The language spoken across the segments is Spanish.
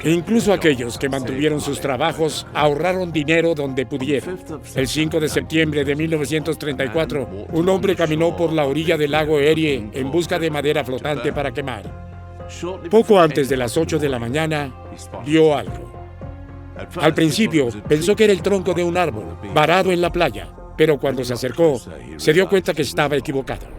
Incluso aquellos que mantuvieron sus trabajos ahorraron dinero donde pudieron. El 5 de septiembre de 1934, un hombre caminó por la orilla del lago Erie en busca de madera flotante para quemar. Poco antes de las 8 de la mañana, vio algo. Al principio, pensó que era el tronco de un árbol, varado en la playa, pero cuando se acercó, se dio cuenta que estaba equivocado.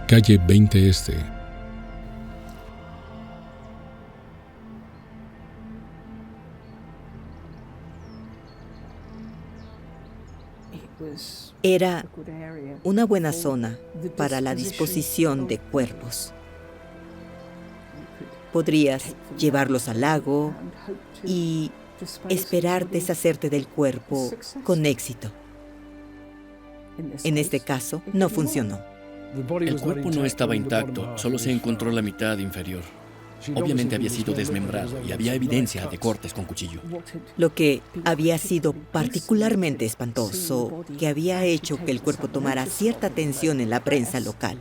Calle 20 Este. Era una buena zona para la disposición de cuerpos. Podrías llevarlos al lago y esperar deshacerte del cuerpo con éxito. En este caso, no funcionó. El cuerpo no estaba intacto, solo se encontró la mitad inferior. Obviamente había sido desmembrado y había evidencia de cortes con cuchillo. Lo que había sido particularmente espantoso, que había hecho que el cuerpo tomara cierta atención en la prensa local,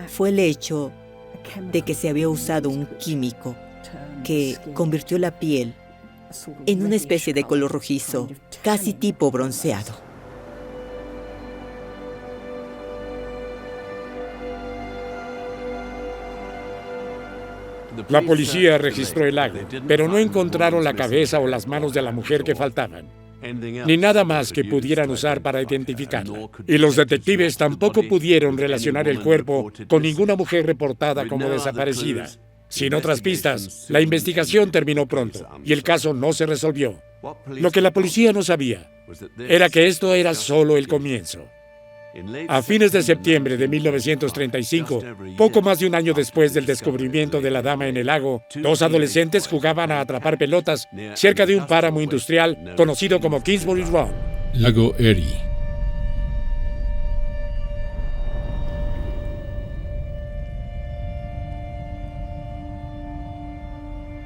fue el hecho de que se había usado un químico que convirtió la piel en una especie de color rojizo, casi tipo bronceado. La policía registró el lago, pero no encontraron la cabeza o las manos de la mujer que faltaban, ni nada más que pudieran usar para identificarla. Y los detectives tampoco pudieron relacionar el cuerpo con ninguna mujer reportada como desaparecida. Sin otras pistas, la investigación terminó pronto y el caso no se resolvió. Lo que la policía no sabía era que esto era solo el comienzo. A fines de septiembre de 1935, poco más de un año después del descubrimiento de la dama en el lago, dos adolescentes jugaban a atrapar pelotas cerca de un páramo industrial conocido como Kingsbury Run. Lago Erie.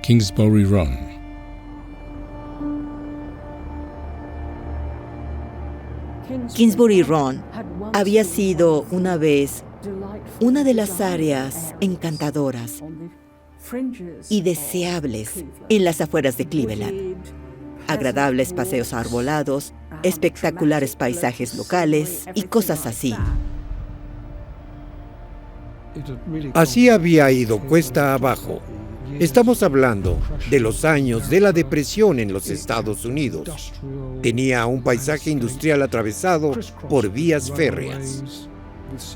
Kingsbury Run. Kingsbury Run había sido una vez una de las áreas encantadoras y deseables en las afueras de Cleveland. Agradables paseos arbolados, espectaculares paisajes locales y cosas así. Así había ido cuesta abajo. Estamos hablando de los años de la depresión en los Estados Unidos. Tenía un paisaje industrial atravesado por vías férreas.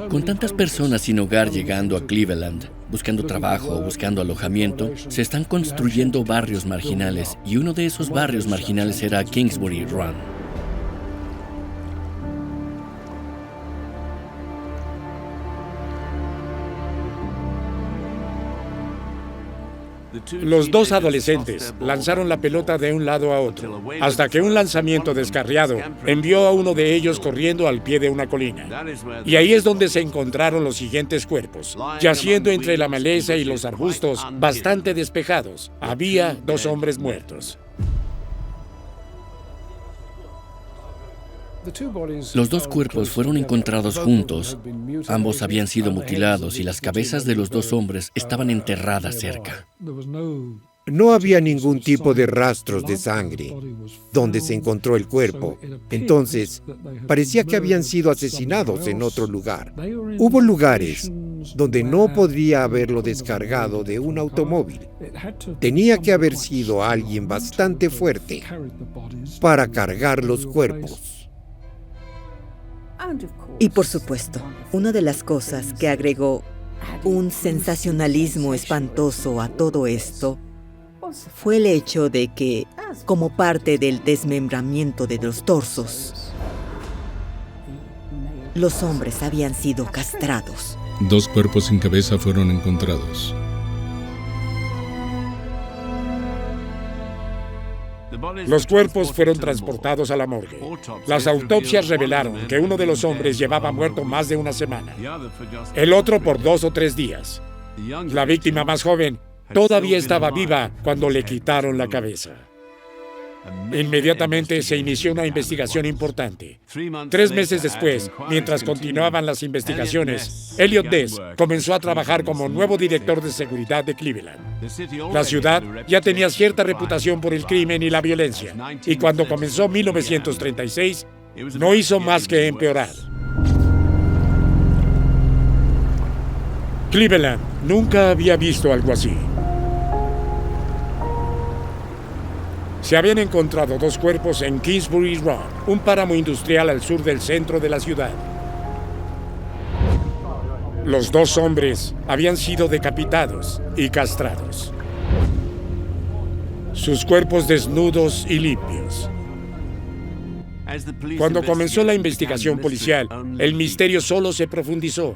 Con tantas personas sin hogar llegando a Cleveland, buscando trabajo o buscando alojamiento, se están construyendo barrios marginales, y uno de esos barrios marginales era Kingsbury Run. Los dos adolescentes lanzaron la pelota de un lado a otro, hasta que un lanzamiento descarriado envió a uno de ellos corriendo al pie de una colina. Y ahí es donde se encontraron los siguientes cuerpos, yaciendo entre la maleza y los arbustos, bastante despejados. Había dos hombres muertos. Los dos cuerpos fueron encontrados juntos. Ambos habían sido mutilados y las cabezas de los dos hombres estaban enterradas cerca. No había ningún tipo de rastros de sangre donde se encontró el cuerpo. Entonces, parecía que habían sido asesinados en otro lugar. Hubo lugares donde no podría haberlo descargado de un automóvil. Tenía que haber sido alguien bastante fuerte para cargar los cuerpos. Y por supuesto, una de las cosas que agregó un sensacionalismo espantoso a todo esto fue el hecho de que, como parte del desmembramiento de los torsos, los hombres habían sido castrados. Dos cuerpos sin cabeza fueron encontrados. Los cuerpos fueron transportados a la morgue. Las autopsias revelaron que uno de los hombres llevaba muerto más de una semana, el otro por 2 o 3 días. La víctima más joven todavía estaba viva cuando le quitaron la cabeza. Inmediatamente se inició una investigación importante. 3 meses después, mientras continuaban las investigaciones, Elliot Ness comenzó a trabajar como nuevo director de seguridad de Cleveland. La ciudad ya tenía cierta reputación por el crimen y la violencia, y cuando comenzó 1936, no hizo más que empeorar. Cleveland nunca había visto algo así. Se habían encontrado 2 cuerpos en Kingsbury Run, un páramo industrial al sur del centro de la ciudad. Los 2 hombres habían sido decapitados y castrados. Sus cuerpos desnudos y limpios. Cuando comenzó la investigación policial, el misterio solo se profundizó.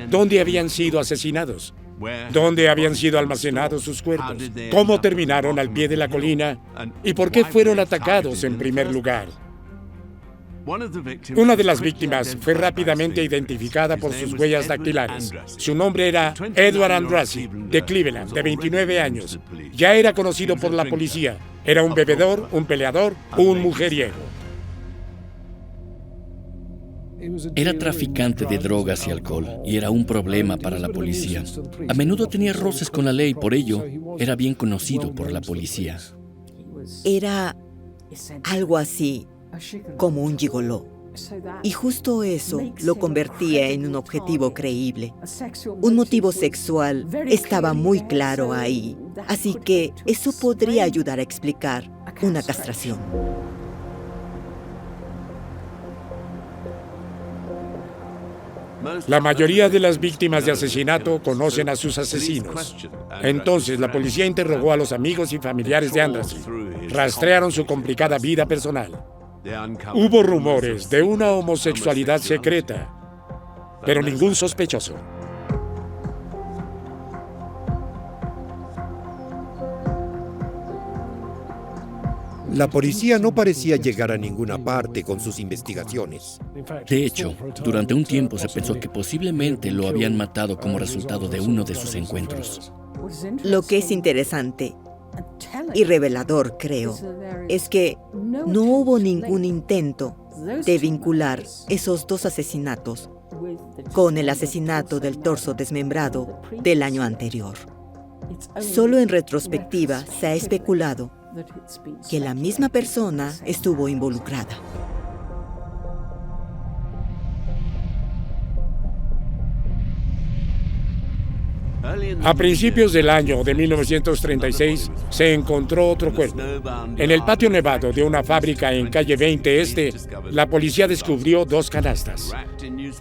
¿Dónde habían sido asesinados? ¿Dónde habían sido almacenados sus cuerpos? ¿Cómo terminaron al pie de la colina? ¿Y por qué fueron atacados en primer lugar? Una de las víctimas fue rápidamente identificada por sus huellas dactilares. Su nombre era Edward Andrassy, de Cleveland, de 29 años. Ya era conocido por la policía. Era un bebedor, un peleador, un mujeriego. Era traficante de drogas y alcohol y era un problema para la policía. A menudo tenía roces con la ley, por ello era bien conocido por la policía. Era algo así como un gigoló. Y justo eso lo convertía en un objetivo creíble. Un motivo sexual estaba muy claro ahí. Así que eso podría ayudar a explicar una castración. La mayoría de las víctimas de asesinato conocen a sus asesinos. Entonces, la policía interrogó a los amigos y familiares de Andrassy. Rastrearon su complicada vida personal. Hubo rumores de una homosexualidad secreta, pero ningún sospechoso. La policía no parecía llegar a ninguna parte con sus investigaciones. De hecho, durante un tiempo se pensó que posiblemente lo habían matado como resultado de uno de sus encuentros. Lo que es interesante y revelador, creo, es que no hubo ningún intento de vincular esos 2 asesinatos con el asesinato del torso desmembrado del año anterior. Solo en retrospectiva se ha especulado que la misma persona estuvo involucrada. A principios del año de 1936 se encontró otro cuerpo. En el patio nevado de una fábrica en calle 20 Este, la policía descubrió 2 canastas.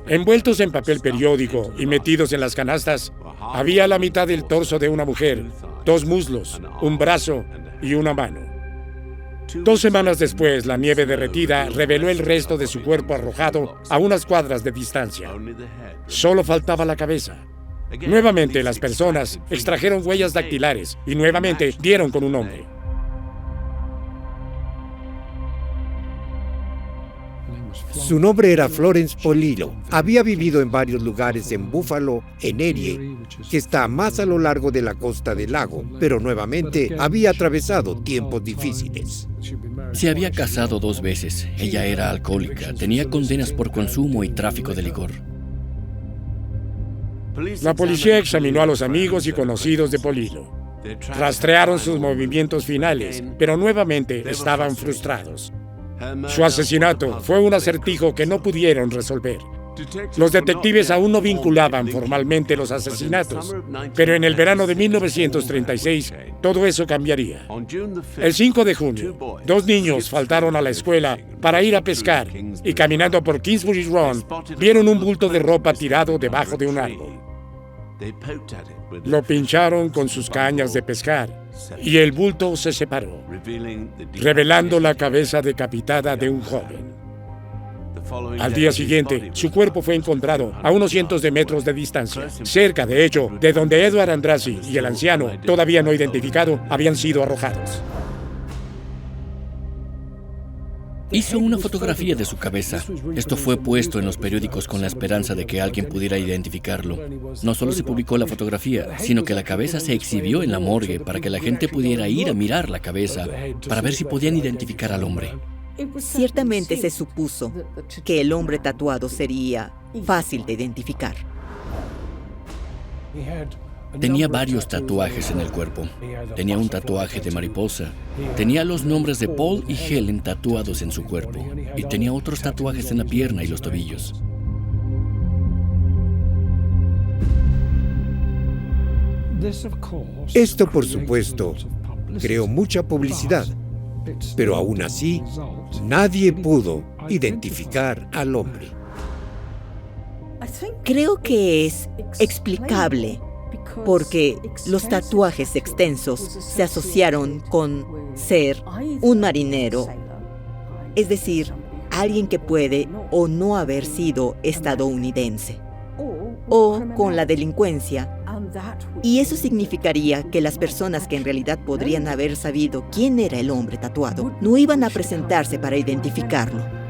Envueltos en papel periódico y metidos en las canastas, había la mitad del torso de una mujer, 2 muslos, un brazo y una mano. 2 semanas después, la nieve derretida reveló el resto de su cuerpo arrojado a unas cuadras de distancia. Solo faltaba la cabeza. Nuevamente, las personas extrajeron huellas dactilares y nuevamente dieron con un hombre. Su nombre era Florence Polillo. Había vivido en varios lugares en Buffalo, en Erie, que está más a lo largo de la costa del lago, pero nuevamente había atravesado tiempos difíciles. Se había casado 2 veces. Ella era alcohólica, tenía condenas por consumo y tráfico de licor. La policía examinó a los amigos y conocidos de Polillo. Rastrearon sus movimientos finales, pero nuevamente estaban frustrados. Su asesinato fue un acertijo que no pudieron resolver. Los detectives aún no vinculaban formalmente los asesinatos, pero en el verano de 1936 todo eso cambiaría. El 5 de junio, 2 niños faltaron a la escuela para ir a pescar y caminando por Kingsbury Run vieron un bulto de ropa tirado debajo de un árbol. Lo pincharon con sus cañas de pescar y el bulto se separó, revelando la cabeza decapitada de un joven. Al día siguiente, su cuerpo fue encontrado a unos cientos de metros de distancia, cerca, de hecho, de donde Edward Andrassy y el anciano, todavía no identificado, habían sido arrojados. Hizo una fotografía de su cabeza. Esto fue puesto en los periódicos con la esperanza de que alguien pudiera identificarlo. No solo se publicó la fotografía, sino que la cabeza se exhibió en la morgue para que la gente pudiera ir a mirar la cabeza para ver si podían identificar al hombre. Ciertamente se supuso que el hombre tatuado sería fácil de identificar. Tenía varios tatuajes en el cuerpo. Tenía un tatuaje de mariposa. Tenía los nombres de Paul y Helen tatuados en su cuerpo. Y tenía otros tatuajes en la pierna y los tobillos. Esto, por supuesto, creó mucha publicidad, pero aún así, nadie pudo identificar al hombre. Creo que es explicable porque los tatuajes extensos se asociaron con ser un marinero, es decir, alguien que puede o no haber sido estadounidense, o con la delincuencia, y eso significaría que las personas que en realidad podrían haber sabido quién era el hombre tatuado no iban a presentarse para identificarlo.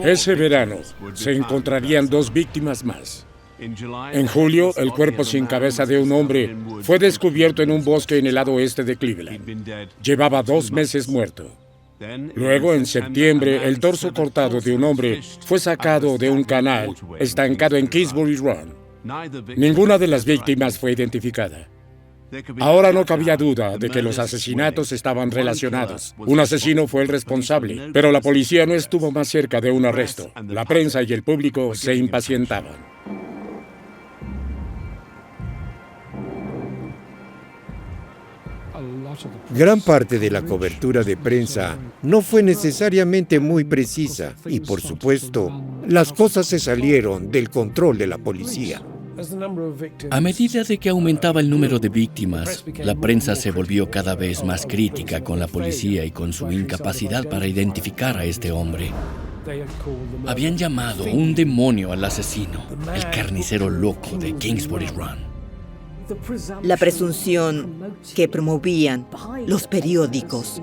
Ese verano se encontrarían 2 víctimas más. En julio, el cuerpo sin cabeza de un hombre fue descubierto en un bosque en el lado oeste de Cleveland. Llevaba 2 meses muerto. Luego, en septiembre, el torso cortado de un hombre fue sacado de un canal estancado en Kingsbury Run. Ninguna de las víctimas fue identificada. Ahora no cabía duda de que los asesinatos estaban relacionados. Un asesino fue el responsable, pero la policía no estuvo más cerca de un arresto. La prensa y el público se impacientaban. Gran parte de la cobertura de prensa no fue necesariamente muy precisa y, por supuesto, las cosas se salieron del control de la policía. A medida de que aumentaba el número de víctimas, la prensa se volvió cada vez más crítica con la policía y con su incapacidad para identificar a este hombre. Habían llamado un demonio al asesino, el carnicero loco de Kingsbury Run. La presunción que promovían los periódicos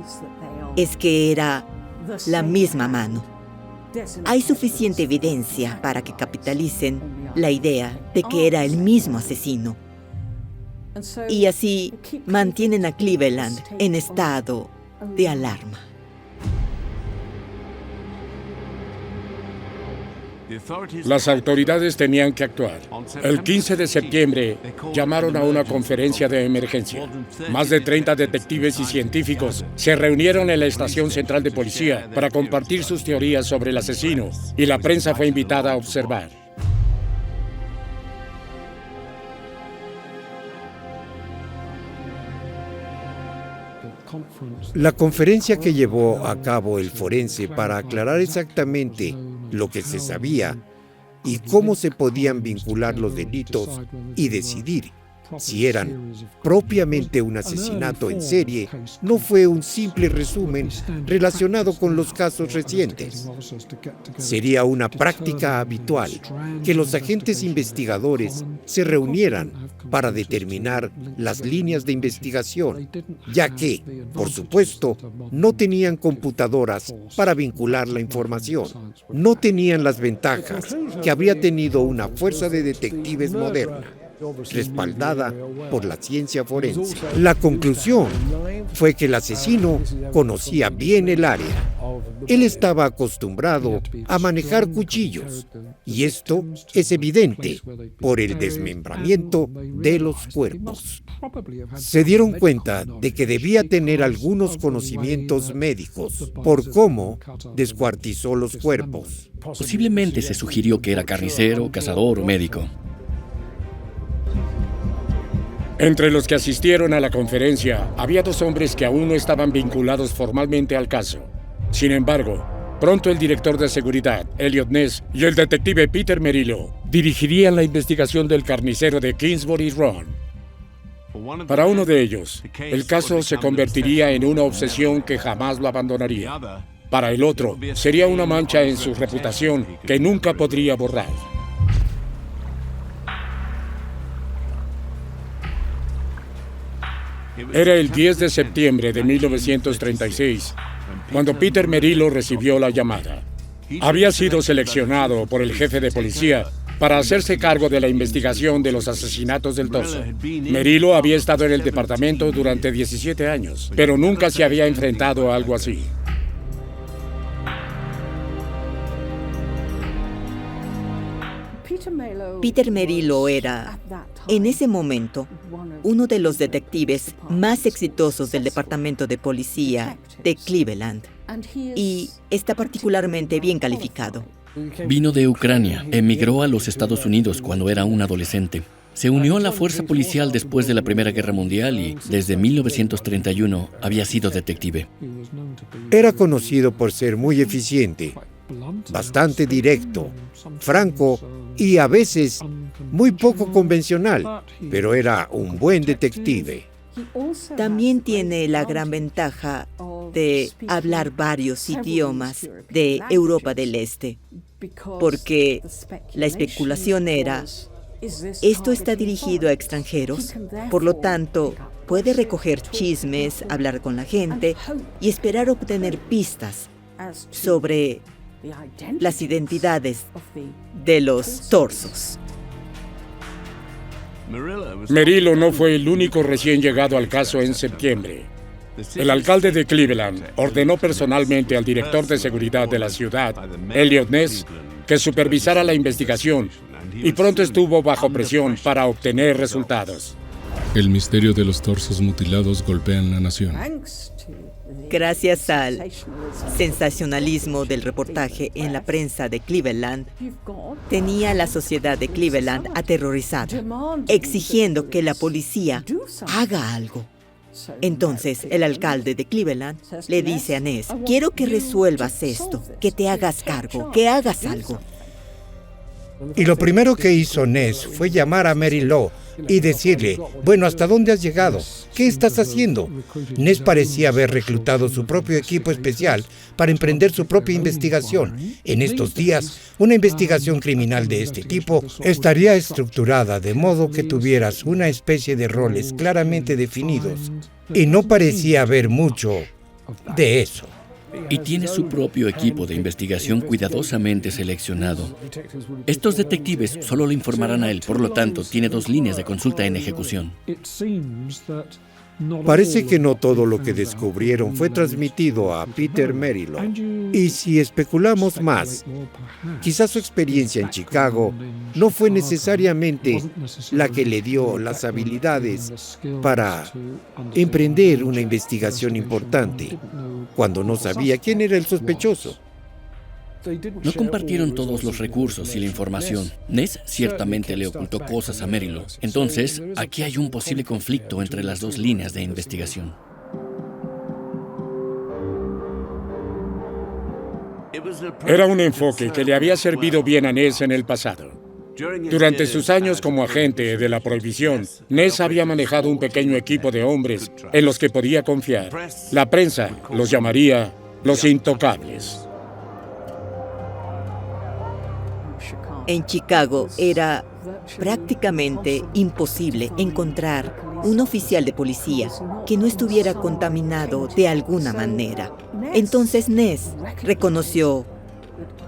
es que era la misma mano. Hay suficiente evidencia para que capitalicen la idea de que era el mismo asesino. Y así mantienen a Cleveland en estado de alarma. Las autoridades tenían que actuar. El 15 de septiembre llamaron a una conferencia de emergencia. Más de 30 detectives y científicos se reunieron en la estación central de policía para compartir sus teorías sobre el asesino, y la prensa fue invitada a observar. La conferencia que llevó a cabo el forense para aclarar exactamente lo que se sabía y cómo se podían vincular los delitos y decidir si eran propiamente un asesinato en serie, no fue un simple resumen relacionado con los casos recientes. Sería una práctica habitual que los agentes investigadores se reunieran para determinar las líneas de investigación, ya que, por supuesto, no tenían computadoras para vincular la información. No tenían las ventajas que habría tenido una fuerza de detectives moderna, respaldada por la ciencia forense. La conclusión fue que el asesino conocía bien el área. Él estaba acostumbrado a manejar cuchillos, y esto es evidente por el desmembramiento de los cuerpos. Se dieron cuenta de que debía tener algunos conocimientos médicos por cómo descuartizó los cuerpos. Posiblemente se sugirió que era carnicero, cazador o médico. Entre los que asistieron a la conferencia, había 2 hombres que aún no estaban vinculados formalmente al caso. Sin embargo, pronto el director de seguridad, Elliot Ness, y el detective Peter Merylo dirigirían la investigación del carnicero de Kingsbury Run. Para uno de ellos, el caso se convertiría en una obsesión que jamás lo abandonaría. Para el otro, sería una mancha en su reputación que nunca podría borrar. Era el 10 de septiembre de 1936, cuando Peter Merylo recibió la llamada. Había sido seleccionado por el jefe de policía para hacerse cargo de la investigación de los asesinatos del Torso. Merylo había estado en el departamento durante 17 años, pero nunca se había enfrentado a algo así. Peter Merylo era, en ese momento, uno de los detectives más exitosos del departamento de policía de Cleveland y está particularmente bien calificado. Vino de Ucrania, emigró a los Estados Unidos cuando era un adolescente. Se unió a la fuerza policial después de la Primera Guerra Mundial y, desde 1931, había sido detective. Era conocido por ser muy eficiente, bastante directo, franco y a veces muy poco convencional, pero era un buen detective. También tiene la gran ventaja de hablar varios idiomas de Europa del Este, porque la especulación era, esto está dirigido a extranjeros, por lo tanto, puede recoger chismes, hablar con la gente y esperar obtener pistas sobre las identidades de los torsos. Merylo no fue el único recién llegado al caso en septiembre. El alcalde de Cleveland ordenó personalmente al director de seguridad de la ciudad, Eliot Ness, que supervisara la investigación y pronto estuvo bajo presión para obtener resultados. El misterio de los torsos mutilados golpean la nación. Gracias al sensacionalismo del reportaje en la prensa de Cleveland, tenía a la sociedad de Cleveland aterrorizada, exigiendo que la policía haga algo. Entonces, el alcalde de Cleveland le dice a Ness, quiero que resuelvas esto, que te hagas cargo, que hagas algo. Y lo primero que hizo Ness fue llamar a Merylo y decirle, bueno, ¿hasta dónde has llegado? ¿Qué estás haciendo? Ness parecía haber reclutado su propio equipo especial para emprender su propia investigación. En estos días, una investigación criminal de este tipo estaría estructurada de modo que tuvieras una especie de roles claramente definidos. Y no parecía haber mucho de eso. Y tiene su propio equipo de investigación cuidadosamente seleccionado. Estos detectives solo le informarán a él, por lo tanto, tiene 2 líneas de consulta en ejecución. Parece que no todo lo que descubrieron fue transmitido a Peter Merylo. Y si especulamos más, quizás su experiencia en Chicago no fue necesariamente la que le dio las habilidades para emprender una investigación importante, cuando no sabía quién era el sospechoso. No compartieron todos los recursos y la información. Ness ciertamente le ocultó cosas a Merylo. Entonces, aquí hay un posible conflicto entre las 2 líneas de investigación. Era un enfoque que le había servido bien a Ness en el pasado. Durante sus años como agente de la prohibición, Ness había manejado un pequeño equipo de hombres en los que podía confiar. La prensa los llamaría los intocables. En Chicago era prácticamente imposible encontrar un oficial de policía que no estuviera contaminado de alguna manera. Entonces Ness reconoció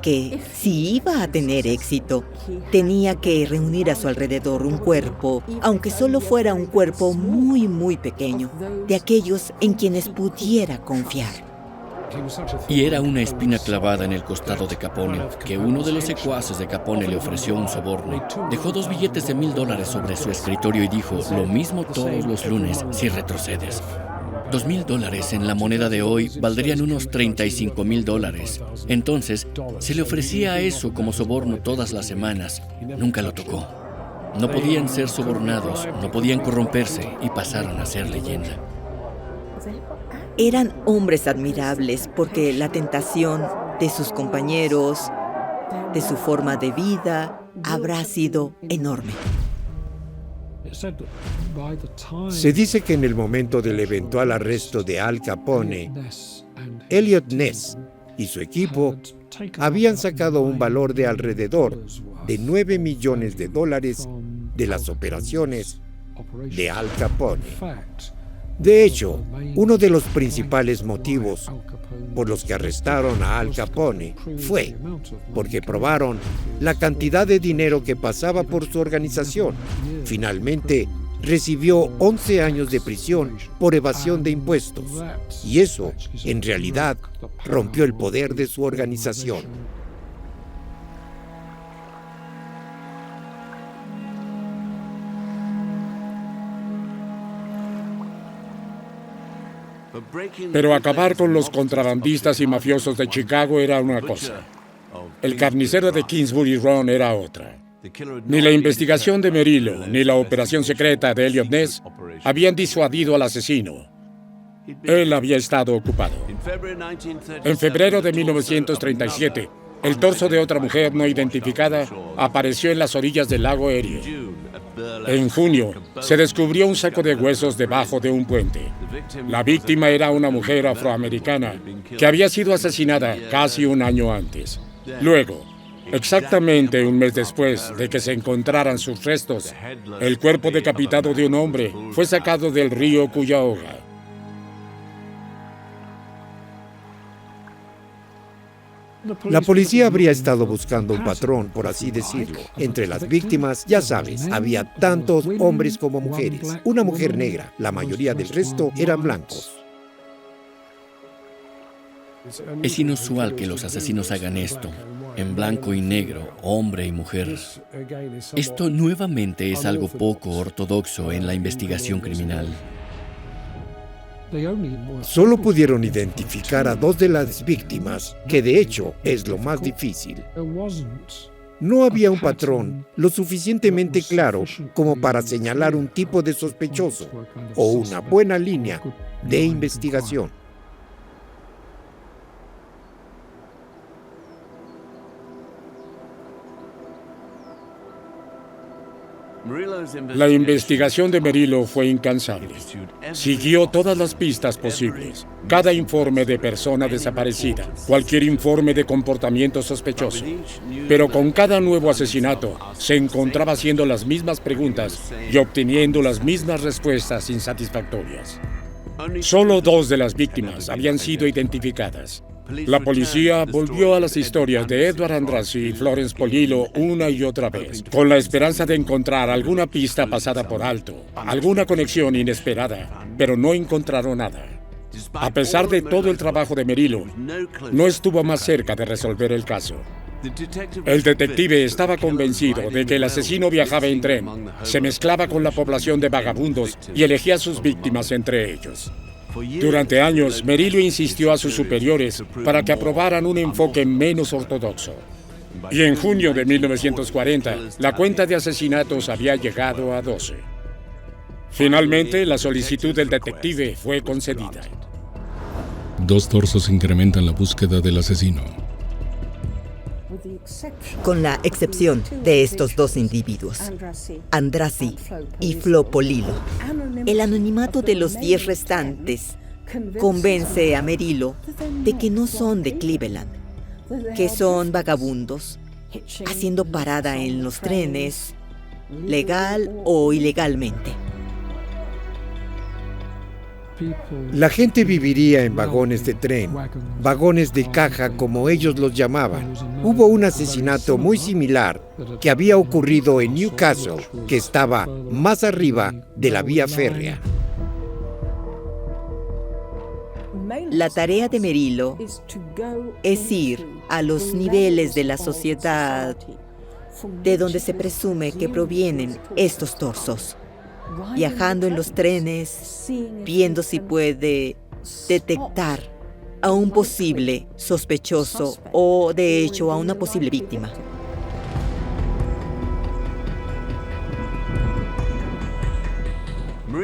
que si iba a tener éxito, tenía que reunir a su alrededor un cuerpo, aunque solo fuera un cuerpo muy, muy pequeño, de aquellos en quienes pudiera confiar. Y era una espina clavada en el costado de Capone, que uno de los secuaces de Capone le ofreció un soborno. Dejó 2 billetes de $1,000 sobre su escritorio y dijo, lo mismo todos los lunes si retrocedes. $2,000 en la moneda de hoy valdrían unos $35,000. Entonces, se le ofrecía eso como soborno todas las semanas. Nunca lo tocó. No podían ser sobornados, no podían corromperse y pasaron a ser leyenda. Eran hombres admirables porque la tentación de sus compañeros, de su forma de vida, habrá sido enorme. Se dice que en el momento del eventual arresto de Al Capone, Eliot Ness y su equipo habían sacado un valor de alrededor de $9 millones de las operaciones de Al Capone. De hecho, uno de los principales motivos por los que arrestaron a Al Capone fue porque probaron la cantidad de dinero que pasaba por su organización. Finalmente, recibió 11 años de prisión por evasión de impuestos, y eso, en realidad, rompió el poder de su organización. Pero acabar con los contrabandistas y mafiosos de Chicago era una cosa. El carnicero de Kingsbury Run era otra. Ni la investigación de Merylo, ni la operación secreta de Eliot Ness habían disuadido al asesino. Él había estado ocupado. En febrero de 1937, el torso de otra mujer no identificada apareció en las orillas del lago Erie. En junio, se descubrió un saco de huesos debajo de un puente. La víctima era una mujer afroamericana que había sido asesinada casi un año antes. Luego, exactamente un mes después de que se encontraran sus restos, el cuerpo decapitado de un hombre fue sacado del río Cuyahoga. La policía habría estado buscando un patrón, por así decirlo. Entre las víctimas, ya sabes, había tantos hombres como mujeres. Una mujer negra, la mayoría del resto eran blancos. Es inusual que los asesinos hagan esto, en blanco y negro, hombre y mujer. Esto nuevamente es algo poco ortodoxo en la investigación criminal. Solo pudieron identificar a 2 de las víctimas, que de hecho es lo más difícil. No había un patrón lo suficientemente claro como para señalar un tipo de sospechoso o una buena línea de investigación. La investigación de Merylo fue incansable. Siguió todas las pistas posibles, cada informe de persona desaparecida, cualquier informe de comportamiento sospechoso. Pero con cada nuevo asesinato, se encontraba haciendo las mismas preguntas y obteniendo las mismas respuestas insatisfactorias. Solo 2 de las víctimas habían sido identificadas. La policía volvió a las historias de Edward Andrassy y Florence Polillo una y otra vez, con la esperanza de encontrar alguna pista pasada por alto, alguna conexión inesperada, pero no encontraron nada. A pesar de todo el trabajo de Merylo, no estuvo más cerca de resolver el caso. El detective estaba convencido de que el asesino viajaba en tren, se mezclaba con la población de vagabundos y elegía a sus víctimas entre ellos. Durante años, Merylo insistió a sus superiores para que aprobaran un enfoque menos ortodoxo. Y en junio de 1940, la cuenta de asesinatos había llegado a 12. Finalmente, la solicitud del detective fue concedida. 2 torsos incrementan la búsqueda del asesino. Con la excepción de estos 2 individuos, Andrassy y Flo Polillo. El anonimato de los 10 restantes convence a Merylo de que no son de Cleveland, que son vagabundos, haciendo parada en los trenes, legal o ilegalmente. La gente viviría en vagones de tren, vagones de caja como ellos los llamaban. Hubo un asesinato muy similar que había ocurrido en Newcastle, que estaba más arriba de la vía férrea. La tarea de Merylo es ir a los niveles de la sociedad de donde se presume que provienen estos torsos, viajando en los trenes, viendo si puede detectar a un posible sospechoso o, de hecho, a una posible víctima.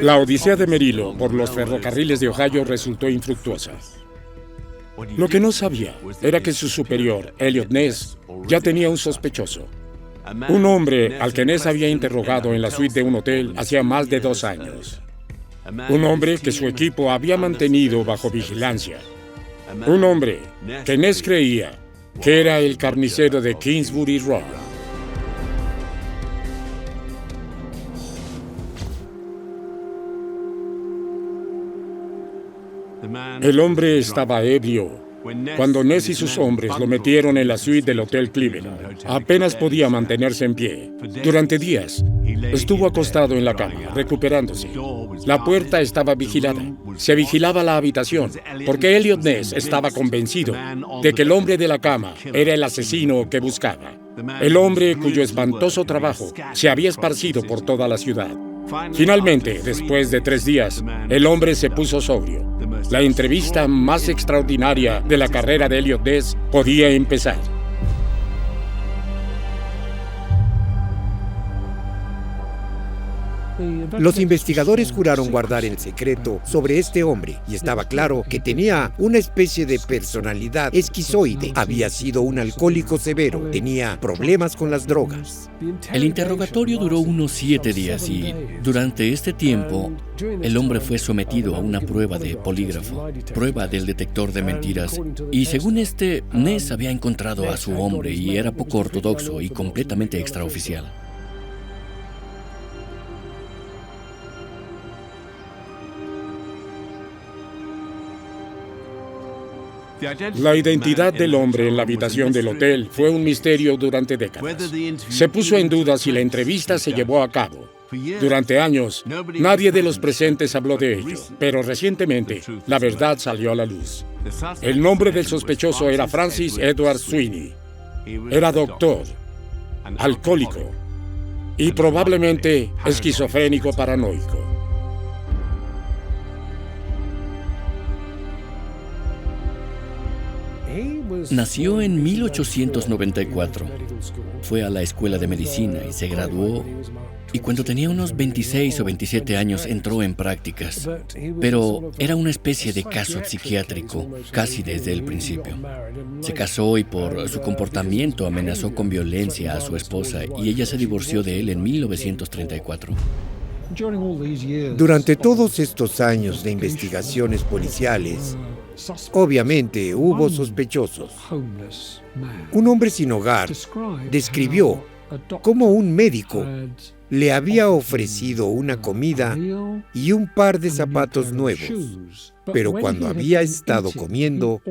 La odisea de Merylo por los ferrocarriles de Ohio resultó infructuosa. Lo que no sabía era que su superior, Eliot Ness, ya tenía un sospechoso. Un hombre al que Ness había interrogado en la suite de un hotel hacía más de 2 años. Un hombre que su equipo había mantenido bajo vigilancia. Un hombre que Ness creía que era el carnicero de Kingsbury Road. El hombre estaba ebrio cuando Ness y sus hombres lo metieron en la suite del Hotel Cleveland. Apenas podía mantenerse en pie. Durante días, estuvo acostado en la cama, recuperándose. La puerta estaba vigilada. Se vigilaba la habitación, porque Eliot Ness estaba convencido de que el hombre de la cama era el asesino que buscaba. El hombre cuyo espantoso trabajo se había esparcido por toda la ciudad. Finalmente, después de 3 días, el hombre se puso sobrio. La entrevista más extraordinaria de la carrera de Eliot Ness podía empezar. Los investigadores juraron guardar el secreto sobre este hombre y estaba claro que tenía una especie de personalidad esquizoide. Había sido un alcohólico severo, tenía problemas con las drogas. El interrogatorio duró unos 7 días y durante este tiempo el hombre fue sometido a una prueba de polígrafo, prueba del detector de mentiras, y según Ness había encontrado a su hombre y era poco ortodoxo y completamente extraoficial. La identidad del hombre en la habitación del hotel fue un misterio durante décadas. Se puso en duda si la entrevista se llevó a cabo. Durante años, nadie de los presentes habló de ello, pero recientemente la verdad salió a la luz. El nombre del sospechoso era Francis Edward Sweeney. Era doctor, alcohólico y probablemente esquizofrénico paranoico. Nació en 1894. Fue a la escuela de medicina y se graduó. Y cuando tenía unos 26 o 27 años entró en prácticas. Pero era una especie de caso psiquiátrico, casi desde el principio. Se casó y por su comportamiento amenazó con violencia a su esposa y ella se divorció de él en 1934. Durante todos estos años de investigaciones policiales, obviamente hubo sospechosos. Un hombre sin hogar describió cómo un médico le había ofrecido una comida y un par de zapatos nuevos, pero cuando había estado comiendo,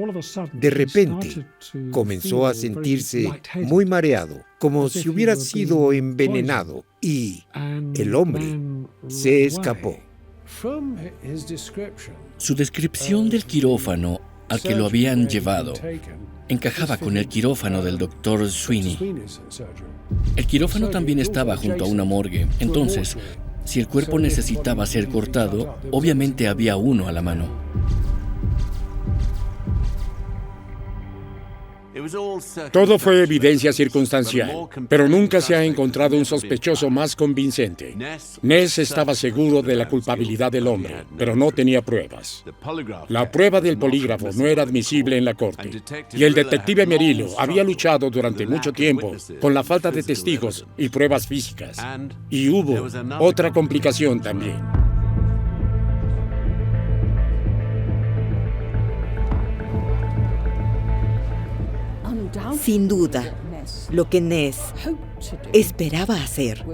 de repente comenzó a sentirse muy mareado, como si hubiera sido envenenado, y el hombre se escapó. Su descripción del quirófano al que lo habían llevado encajaba con el quirófano del doctor Sweeney. El quirófano también estaba junto a una morgue, entonces, si el cuerpo necesitaba ser cortado, obviamente había uno a la mano. Todo fue evidencia circunstancial, pero nunca se ha encontrado un sospechoso más convincente. Ness estaba seguro de la culpabilidad del hombre, pero no tenía pruebas. La prueba del polígrafo no era admisible en la corte, y el detective Merillo había luchado durante mucho tiempo con la falta de testigos y pruebas físicas. Y hubo otra complicación también. Sin duda, lo que Ness esperaba hacer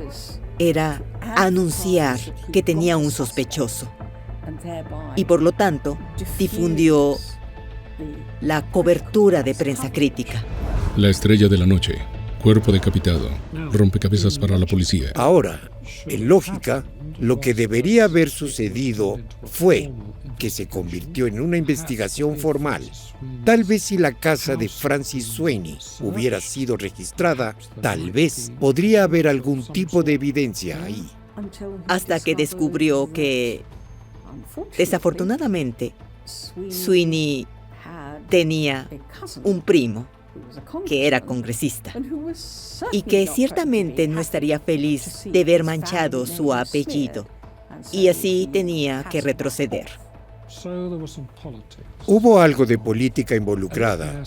era anunciar que tenía un sospechoso y por lo tanto difundió la cobertura de prensa crítica. La estrella de la noche, cuerpo decapitado, rompecabezas para la policía. Ahora, en lógica, lo que debería haber sucedido fue que se convirtió en una investigación formal. Tal vez si la casa de Francis Sweeney hubiera sido registrada, tal vez podría haber algún tipo de evidencia ahí. Hasta que descubrió que, desafortunadamente, Sweeney tenía un primo que era congresista y que ciertamente no estaría feliz de ver manchado su apellido, y así tenía que retroceder. Hubo algo de política involucrada.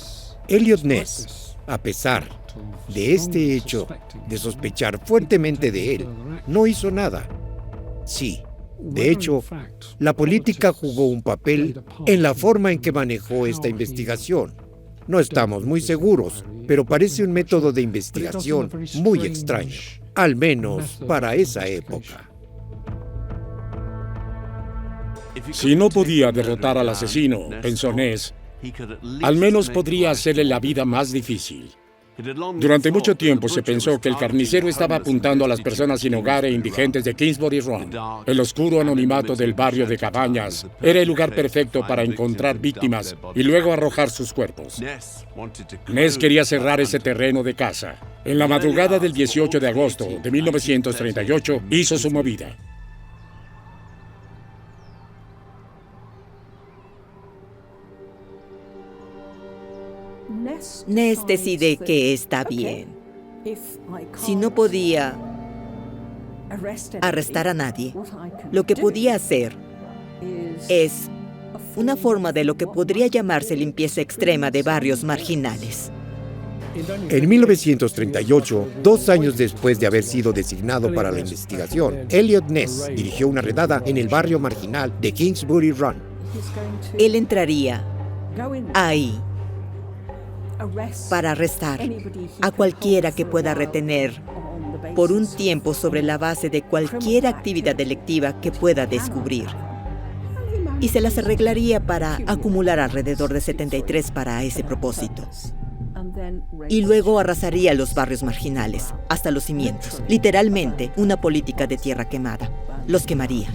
Eliot Ness, a pesar de este hecho de sospechar fuertemente de él, no hizo nada. Sí, De hecho, la política jugó un papel en la forma en que manejó esta investigación. No estamos muy seguros, pero parece un método de investigación muy extraño, al menos para esa época. Si no podía derrotar al asesino, pensó Ness, al menos podría hacerle la vida más difícil. Durante mucho tiempo se pensó que el carnicero estaba apuntando a las personas sin hogar e indigentes de Kingsbury Run. El oscuro anonimato del barrio de Cabañas era el lugar perfecto para encontrar víctimas y luego arrojar sus cuerpos. Ness quería cerrar ese terreno de caza. En la madrugada del 18 de agosto de 1938 hizo su movida. Ness decide que está bien. Si no podía arrestar a nadie, lo que podía hacer es una forma de lo que podría llamarse limpieza extrema de barrios marginales. En 1938, 2 años después de haber sido designado para la investigación, Eliot Ness dirigió una redada en el barrio marginal de Kingsbury Run. Él entraría ahí para arrestar a cualquiera que pueda retener por un tiempo sobre la base de cualquier actividad delictiva que pueda descubrir. Y se las arreglaría para acumular alrededor de 73 para ese propósito. Y luego arrasaría los barrios marginales hasta los cimientos. Literalmente, una política de tierra quemada. Los quemaría.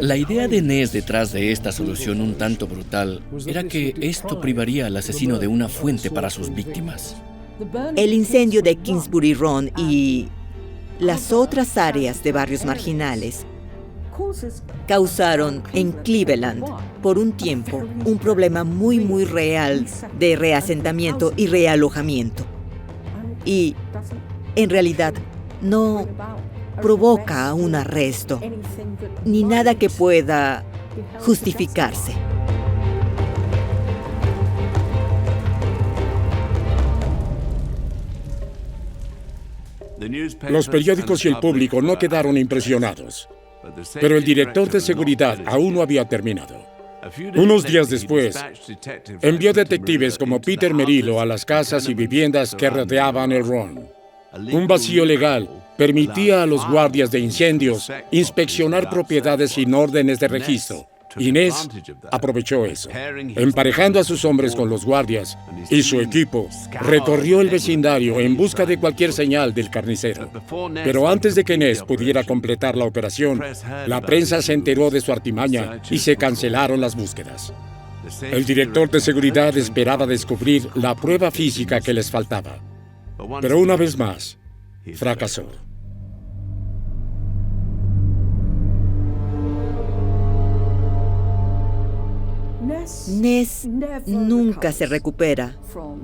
La idea de Ness detrás de esta solución un tanto brutal era que esto privaría al asesino de una fuente para sus víctimas. El incendio de Kingsbury Run y las otras áreas de barrios marginales causaron en Cleveland, por un tiempo, un problema muy real de reasentamiento y realojamiento. Y, en realidad, no provoca un arresto, ni nada que pueda justificarse. Los periódicos y el público no quedaron impresionados, pero el director de seguridad aún no había terminado. Unos días después, envió detectives como Peter Merillo a las casas y viviendas que rodeaban el Run. Un vacío legal permitía a los guardias de incendios inspeccionar propiedades sin órdenes de registro. Y Ness aprovechó eso. Emparejando a sus hombres con los guardias y su equipo, recorrió el vecindario en busca de cualquier señal del carnicero. Pero antes de que Ness pudiera completar la operación, la prensa se enteró de su artimaña y se cancelaron las búsquedas. El director de seguridad esperaba descubrir la prueba física que les faltaba. Pero una vez más, fracasó. Ness nunca se recupera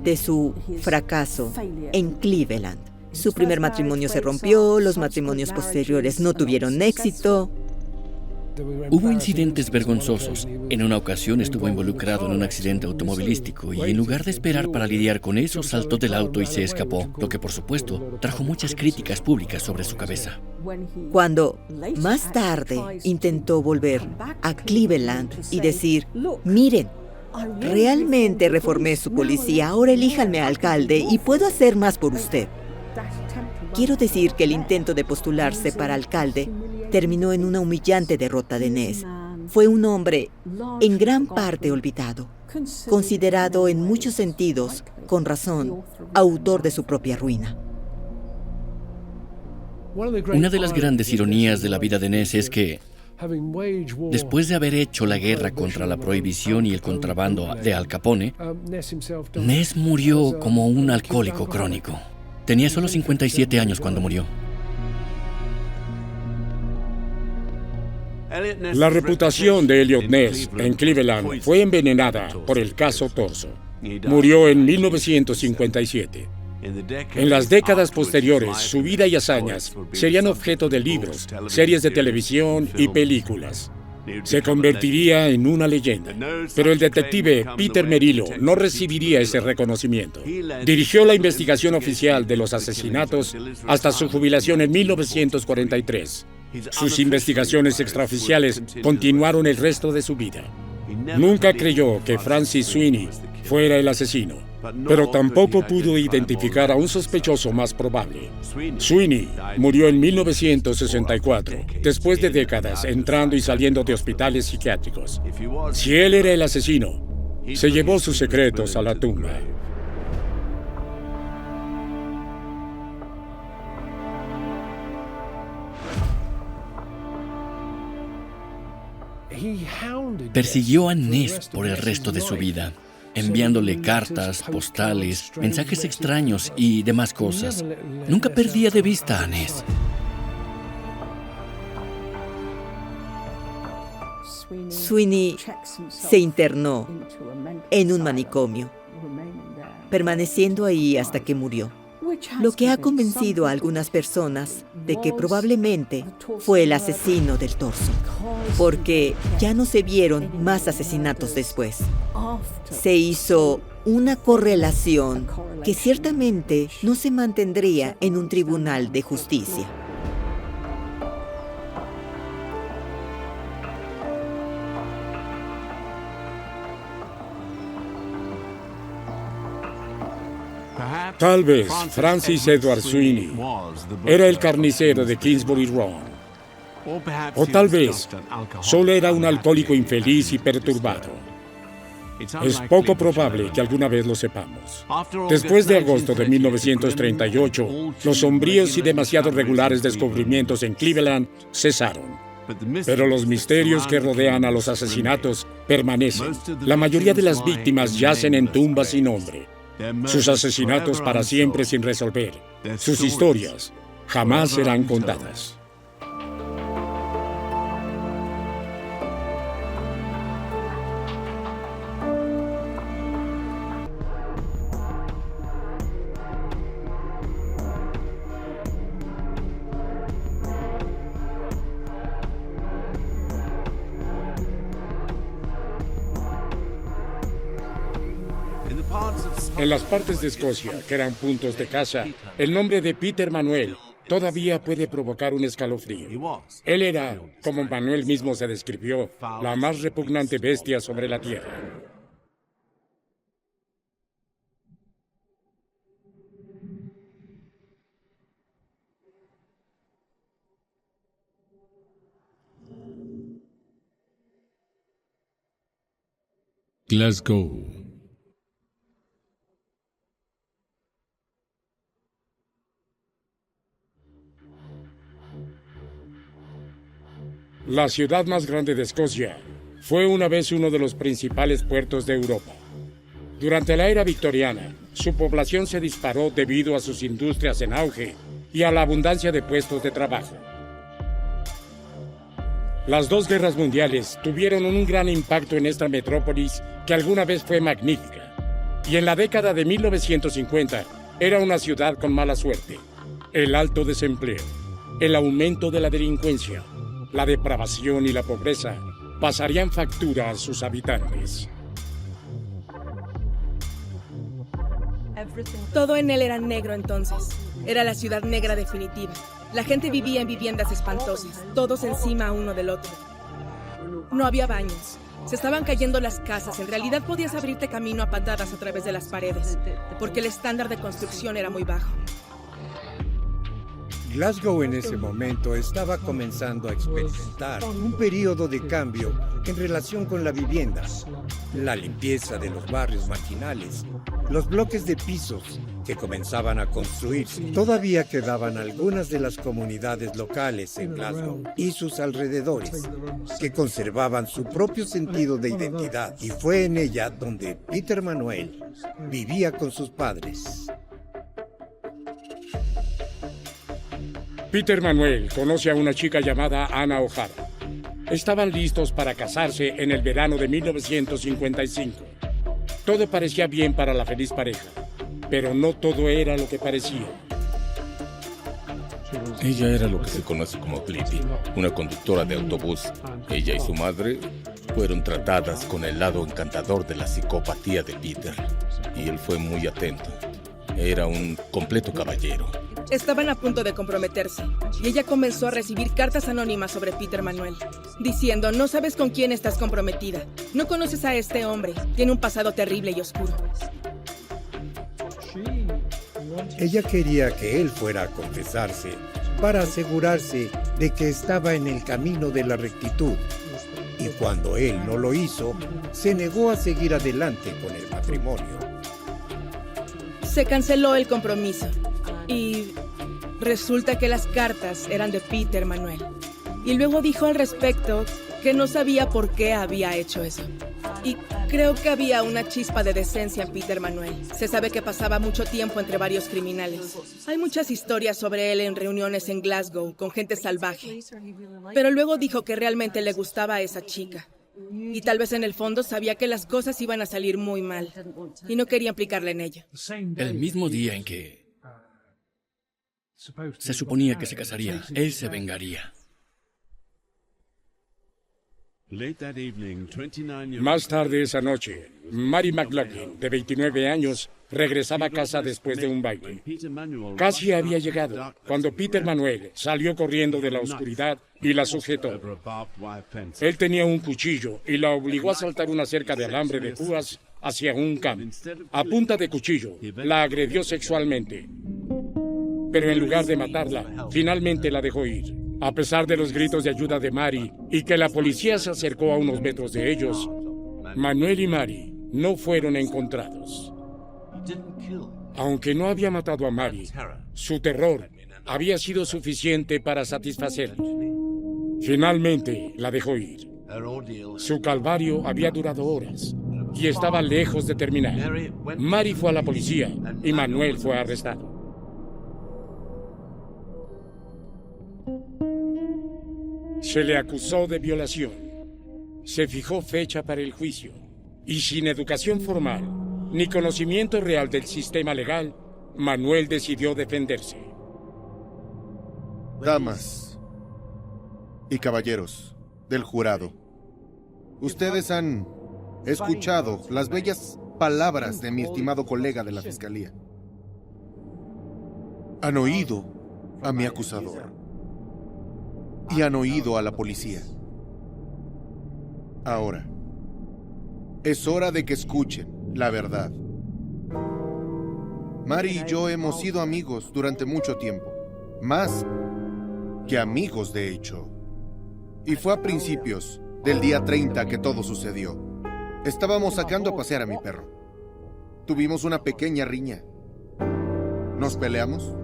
de su fracaso en Cleveland. Su primer matrimonio se rompió, los matrimonios posteriores no tuvieron éxito. Hubo incidentes vergonzosos. En una ocasión estuvo involucrado en un accidente automovilístico y en lugar de esperar para lidiar con eso, saltó del auto y se escapó, lo que por supuesto trajo muchas críticas públicas sobre su cabeza. Cuando más tarde intentó volver a Cleveland y decir, miren, realmente reformé su policía, ahora elíjanme alcalde y puedo hacer más por usted. Quiero decir que el intento de postularse para alcalde terminó en una humillante derrota de Ness. Fue un hombre en gran parte olvidado, considerado en muchos sentidos, con razón, autor de su propia ruina. Una de las grandes ironías de la vida de Ness es que, después de haber hecho la guerra contra la prohibición y el contrabando de Al Capone, Ness murió como un alcohólico crónico. Tenía solo 57 años cuando murió. La reputación de Eliot Ness en Cleveland fue envenenada por el caso Torso. Murió en 1957. En las décadas posteriores, su vida y hazañas serían objeto de libros, series de televisión y películas. Se convertiría en una leyenda. Pero el detective Peter Merylo no recibiría ese reconocimiento. Dirigió la investigación oficial de los asesinatos hasta su jubilación en 1943. Sus investigaciones extraoficiales continuaron el resto de su vida. Nunca creyó que Francis Sweeney fuera el asesino, pero tampoco pudo identificar a un sospechoso más probable. Sweeney murió en 1964, después de décadas entrando y saliendo de hospitales psiquiátricos. Si él era el asesino, se llevó sus secretos a la tumba. Persiguió a Ness por el resto de su vida, enviándole cartas, postales, mensajes extraños y demás cosas. Nunca perdía de vista a Ness. Sweeney se internó en un manicomio, permaneciendo ahí hasta que murió, lo que ha convencido a algunas personas de que probablemente fue el asesino del torso, porque ya no se vieron más asesinatos después. Se hizo una correlación que ciertamente no se mantendría en un tribunal de justicia. Tal vez Francis Edward Sweeney era el carnicero de Kingsbury Run. O tal vez solo era un alcohólico infeliz y perturbado. Es poco probable que alguna vez lo sepamos. Después de agosto de 1938, los sombríos y demasiado regulares descubrimientos en Cleveland cesaron. Pero los misterios que rodean a los asesinatos permanecen. La mayoría de las víctimas yacen en tumbas sin nombre. Sus asesinatos para siempre sin resolver. Sus historias jamás serán contadas. En las partes de Escocia, que eran puntos de caza, el nombre de Peter Manuel todavía puede provocar un escalofrío. Él era, como Manuel mismo se describió, la más repugnante bestia sobre la tierra. Glasgow. La ciudad más grande de Escocia fue una vez uno de los principales puertos de Europa. Durante la era victoriana, su población se disparó debido a sus industrias en auge y a la abundancia de puestos de trabajo. Las dos guerras mundiales tuvieron un gran impacto en esta metrópolis que alguna vez fue magnífica. Y en la década de 1950 era una ciudad con mala suerte. El alto desempleo, el aumento de la delincuencia, la depravación y la pobreza pasarían factura a sus habitantes. Todo en él era negro entonces. Era la ciudad negra definitiva. La gente vivía en viviendas espantosas, todos encima uno del otro. No había baños. Se estaban cayendo las casas. En realidad podías abrirte camino a patadas a través de las paredes, porque el estándar de construcción era muy bajo. Glasgow en ese momento estaba comenzando a experimentar un periodo de cambio en relación con la vivienda, la limpieza de los barrios marginales, los bloques de pisos que comenzaban a construirse. Todavía quedaban algunas de las comunidades locales en Glasgow y sus alrededores que conservaban su propio sentido de identidad, y fue en ella donde Peter Manuel vivía con sus padres. Peter Manuel conoce a una chica llamada Anna O'Hara. Estaban listos para casarse en el verano de 1955. Todo parecía bien para la feliz pareja, pero no todo era lo que parecía. Ella era lo que se conoce como Blippi, una conductora de autobús. Ella y su madre fueron tratadas con el lado encantador de la psicopatía de Peter. Y él fue muy atento. Era un completo caballero. Estaban a punto de comprometerse, y ella comenzó a recibir cartas anónimas sobre Peter Manuel, diciendo: no sabes con quién estás comprometida, no conoces a este hombre, tiene un pasado terrible y oscuro. Ella quería que él fuera a confesarse para asegurarse de que estaba en el camino de la rectitud. Y cuando él no lo hizo, se negó a seguir adelante con el matrimonio. Se canceló el compromiso y resulta que las cartas eran de Peter Manuel. Y luego dijo al respecto que no sabía por qué había hecho eso. Y creo que había una chispa de decencia en Peter Manuel. Se sabe que pasaba mucho tiempo entre varios criminales. Hay muchas historias sobre él en reuniones en Glasgow con gente salvaje. Pero luego dijo que realmente le gustaba a esa chica. Y tal vez en el fondo sabía que las cosas iban a salir muy mal. Y no quería implicarle en ello. El mismo día en que se suponía que se casaría, él se vengaría. Más tarde esa noche, Mary McLaughlin, de 29 años, regresaba a casa después de un baile. Casi había llegado cuando Peter Manuel salió corriendo de la oscuridad y la sujetó. Él tenía un cuchillo y la obligó a saltar una cerca de alambre de púas hacia un campo. A punta de cuchillo, la agredió sexualmente. Pero en lugar de matarla, finalmente la dejó ir. A pesar de los gritos de ayuda de Mary y que la policía se acercó a unos metros de ellos, Manuel y Mary no fueron encontrados. Aunque no había matado a Mary, su terror había sido suficiente para satisfacerla. Finalmente la dejó ir. Su calvario había durado horas y estaba lejos de terminar. Mary fue a la policía y Manuel fue arrestado. Se le acusó de violación. Se fijó fecha para el juicio. Y sin educación formal ni conocimiento real del sistema legal, Manuel decidió defenderse. Damas y caballeros del jurado, ustedes han escuchado las bellas palabras de mi estimado colega de la Fiscalía. Han oído a mi acusador. Y han oído a la policía. Ahora, es hora de que escuchen la verdad. Mary y yo hemos sido amigos durante mucho tiempo. Más que amigos, de hecho. Y fue a principios del día 30 que todo sucedió. Estábamos sacando a pasear a mi perro. Tuvimos una pequeña riña. Nos peleamos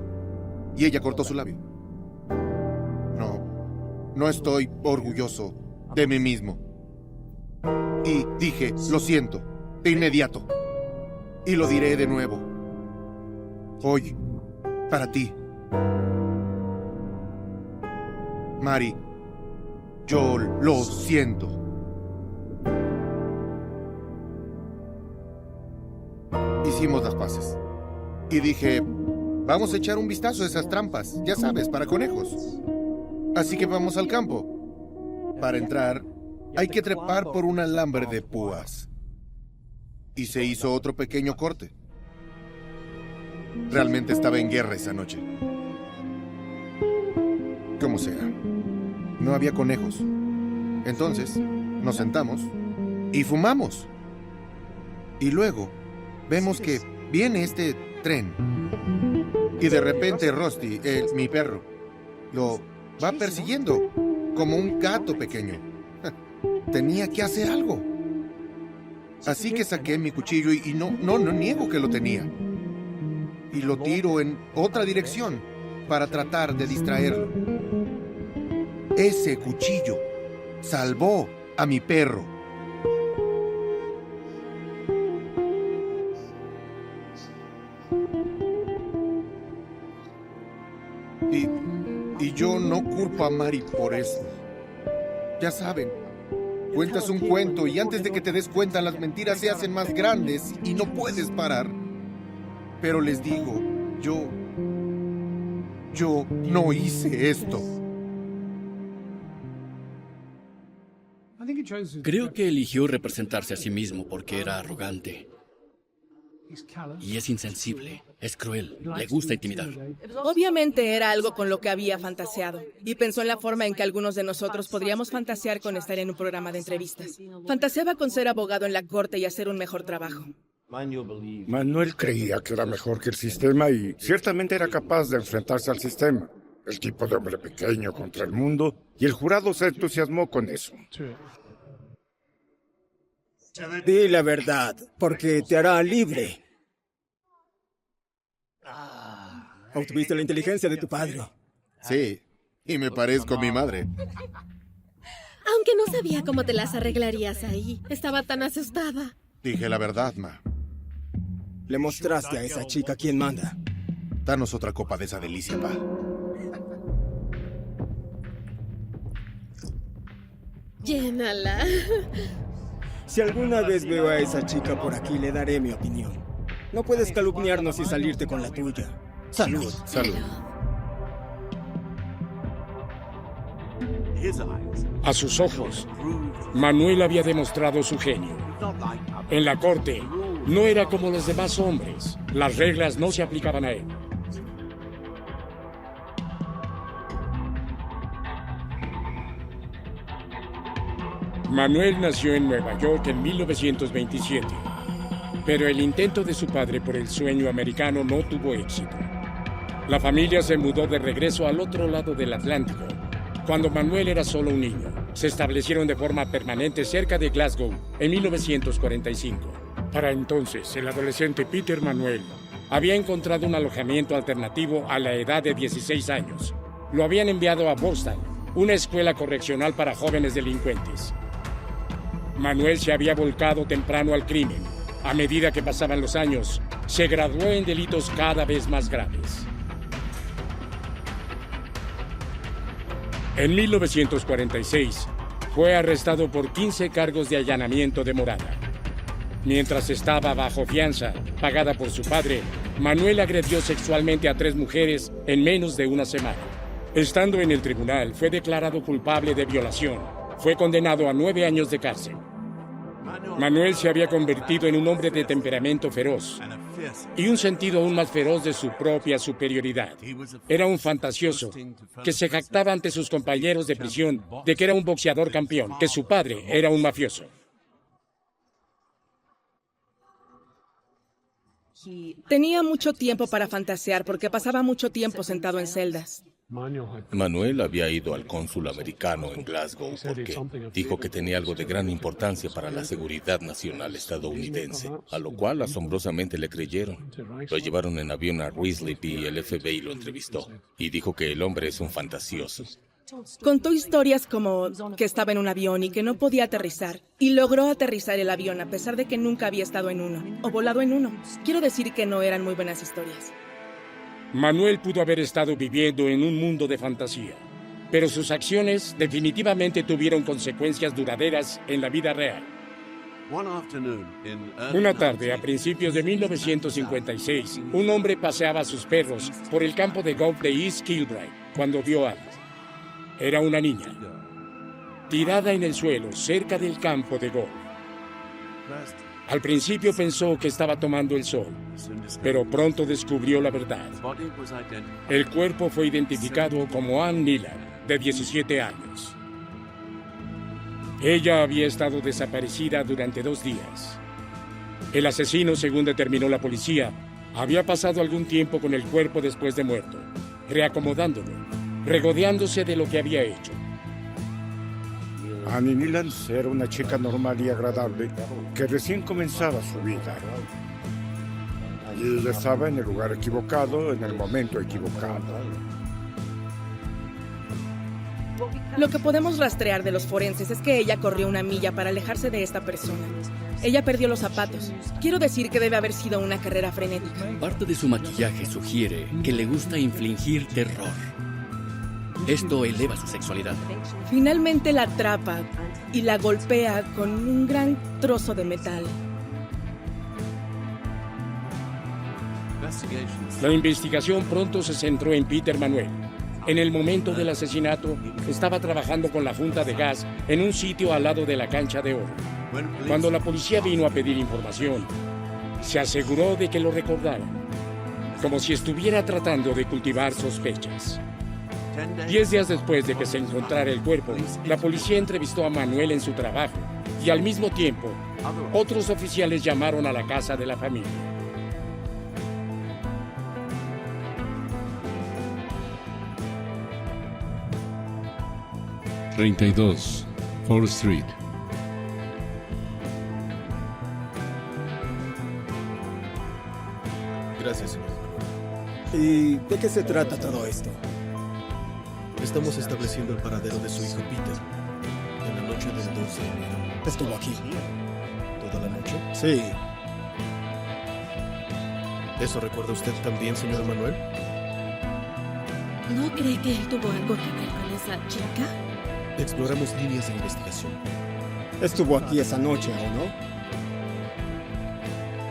y ella cortó su labio. No estoy orgulloso de mí mismo. Y dije, lo siento, de inmediato. Y lo diré de nuevo. Hoy, para ti. Mary, yo lo siento. Hicimos las paces. Y dije, vamos a echar un vistazo a esas trampas, ya sabes, para conejos. Así que vamos al campo. Para entrar, hay que trepar por un alambre de púas. Y se hizo otro pequeño corte. Realmente estaba en guerra esa noche. Como sea, no había conejos. Entonces, nos sentamos y fumamos. Y luego, vemos que viene este tren. Y de repente Rusty, mi perro, lo va persiguiendo como un gato pequeño. Tenía que hacer algo. Así que saqué mi cuchillo y no niego que lo tenía. Y lo tiro en otra dirección para tratar de distraerlo. Ese cuchillo salvó a mi perro. Y yo no culpo a Mary por eso. Ya saben, cuentas un cuento y antes de que te des cuenta las mentiras se hacen más grandes y no puedes parar. Pero les digo, yo Yo no hice esto. Creo que eligió representarse a sí mismo porque era arrogante. Y es insensible, es cruel, le gusta intimidar. Obviamente era algo con lo que había fantaseado, y pensó en la forma en que algunos de nosotros podríamos fantasear con estar en un programa de entrevistas. Fantaseaba con ser abogado en la corte y hacer un mejor trabajo. Manuel creía que era mejor que el sistema y ciertamente era capaz de enfrentarse al sistema. El tipo de hombre pequeño contra el mundo, y el jurado se entusiasmó con eso. Di la verdad, porque te hará libre. Obtuviste la inteligencia de tu padre. Sí, y me parezco a mi madre. Aunque no sabía cómo te las arreglarías ahí. Estaba tan asustada. Dije la verdad, Ma. Le mostraste a esa chica quién manda. Danos otra copa de esa delicia, Pa. Llénala. Si alguna vez veo a esa chica por aquí, le daré mi opinión. No puedes calumniarnos y salirte con la tuya. Salud. Salud. A sus ojos, Manuel había demostrado su genio. En la corte, no era como los demás hombres. Las reglas no se aplicaban a él. Manuel nació en Nueva York en 1927, pero el intento de su padre por el sueño americano no tuvo éxito. La familia se mudó de regreso al otro lado del Atlántico. Cuando Manuel era solo un niño, se establecieron de forma permanente cerca de Glasgow en 1945. Para entonces, el adolescente Peter Manuel había encontrado un alojamiento alternativo a la edad de 16 años. Lo habían enviado a Boston, una escuela correccional para jóvenes delincuentes. Manuel se había volcado temprano al crimen. A medida que pasaban los años, se graduó en delitos cada vez más graves. En 1946, fue arrestado por 15 cargos de allanamiento de morada. Mientras estaba bajo fianza, pagada por su padre, Manuel agredió sexualmente a 3 mujeres en menos de una semana. Estando en el tribunal, fue declarado culpable de violación. Fue condenado a 9 años de cárcel. Manuel se había convertido en un hombre de temperamento feroz y un sentido aún más feroz de su propia superioridad. Era un fantasioso que se jactaba ante sus compañeros de prisión de que era un boxeador campeón, que su padre era un mafioso. Tenía mucho tiempo para fantasear porque pasaba mucho tiempo sentado en celdas. Manuel había ido al cónsul americano en Glasgow porque dijo que tenía algo de gran importancia para la seguridad nacional estadounidense, a lo cual asombrosamente le creyeron. Lo llevaron en avión a Risley y el FBI lo entrevistó y dijo que el hombre es un fantasioso. Contó historias como que estaba en un avión y que no podía aterrizar, y logró aterrizar el avión a pesar de que nunca había estado en uno, o volado en uno. Quiero decir que no eran muy buenas historias. Manuel pudo haber estado viviendo en un mundo de fantasía, pero sus acciones definitivamente tuvieron consecuencias duraderas en la vida real. Una tarde, a principios de 1956, un hombre paseaba a sus perros por el campo de golf de East Kilbride cuando vio algo. Era una niña, tirada en el suelo cerca del campo de golf. Al principio pensó que estaba tomando el sol, pero pronto descubrió la verdad. El cuerpo fue identificado como Ann Nealon, de 17 años. Ella había estado desaparecida durante 2 días. El asesino, según determinó la policía, había pasado algún tiempo con el cuerpo después de muerto, reacomodándolo, regodeándose de lo que había hecho. Annie Nealon era una chica normal y agradable que recién comenzaba su vida. Y ella estaba en el lugar equivocado, en el momento equivocado. Lo que podemos rastrear de los forenses es que ella corrió 1 milla para alejarse de esta persona. Ella perdió los zapatos. Quiero decir que debe haber sido una carrera frenética. Parte de su maquillaje sugiere que le gusta infligir terror. Esto eleva su sexualidad. Finalmente la atrapa y la golpea con un gran trozo de metal. La investigación pronto se centró en Peter Manuel. En el momento del asesinato, estaba trabajando con la junta de gas en un sitio al lado de la cancha de oro. Cuando la policía vino a pedir información, se aseguró de que lo recordaran, como si estuviera tratando de cultivar sospechas. 10 días después de que se encontrara el cuerpo, la policía entrevistó a Manuel en su trabajo y al mismo tiempo, otros oficiales llamaron a la casa de la familia. ...32... 4th Street. Gracias, señor. ¿Y de qué se trata todo esto? Estamos estableciendo el paradero de su hijo Peter. En la noche del 12 de enero. Estuvo aquí. ¿Toda la noche? Sí. ¿Eso recuerda usted también, señor Manuel? ¿No cree que él tuvo algo que ver con esa chica? Exploramos líneas de investigación. Estuvo aquí esa noche, ¿o no?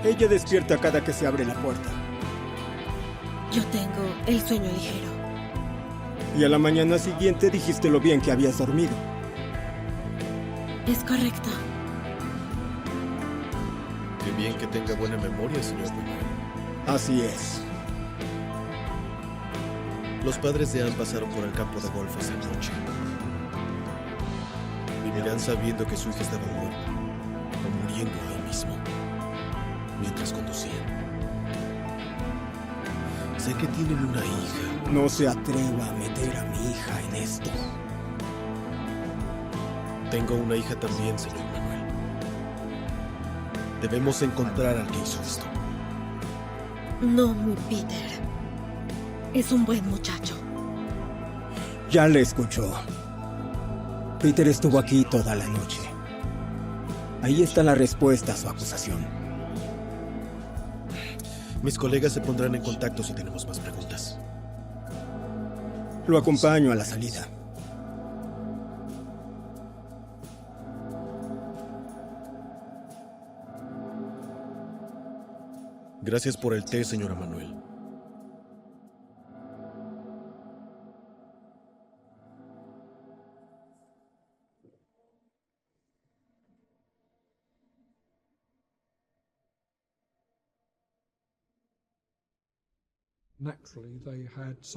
Ella despierta cada que se abre la puerta. Yo tengo el sueño ligero. Y a la mañana siguiente dijiste lo bien que habías dormido. Es correcto. Qué bien que tenga buena memoria, señor Manuel. Así es. Los padres de Anne pasaron por el campo de golf esa noche. Vivirán sabiendo que su hija estaba muerta, o muriendo ahí mismo, mientras conducían. Sé que tienen una hija. No se atreva a meter a mi hija en esto. Tengo una hija también, señor Manuel. Debemos encontrar al que hizo esto. No, mi Peter. Es un buen muchacho. Ya le escuchó. Peter estuvo aquí toda la noche. Ahí está la respuesta a su acusación. Mis colegas se pondrán en contacto si tenemos más preguntas. Lo acompaño a la salida. Gracias por el té, señora Manuel.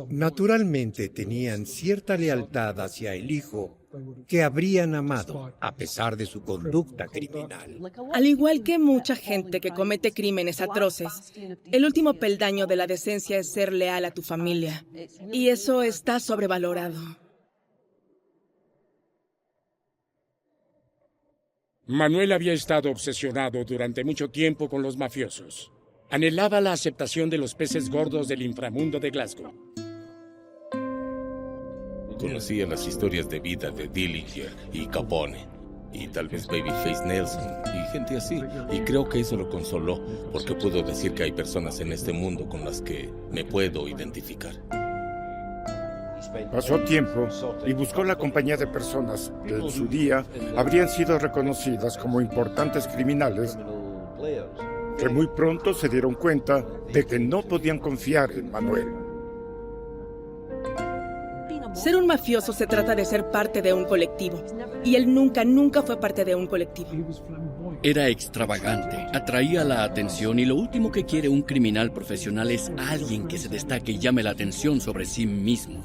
Naturalmente tenían cierta lealtad hacia el hijo que habrían amado, a pesar de su conducta criminal. Al igual que mucha gente que comete crímenes atroces, el último peldaño de la decencia es ser leal a tu familia. Y eso está sobrevalorado. Manuel había estado obsesionado durante mucho tiempo con los mafiosos. Anhelaba la aceptación de los peces gordos del inframundo de Glasgow. Conocía las historias de vida de Dillinger y Capone, y tal vez Babyface Nelson, y gente así. Y creo que eso lo consoló, porque puedo decir que hay personas en este mundo con las que me puedo identificar. Pasó tiempo y buscó la compañía de personas que en su día habrían sido reconocidas como importantes criminales, que muy pronto se dieron cuenta de que no podían confiar en Manuel. Ser un mafioso se trata de ser parte de un colectivo. Y él nunca fue parte de un colectivo. Era extravagante, atraía la atención y lo último que quiere un criminal profesional es alguien que se destaque y llame la atención sobre sí mismo.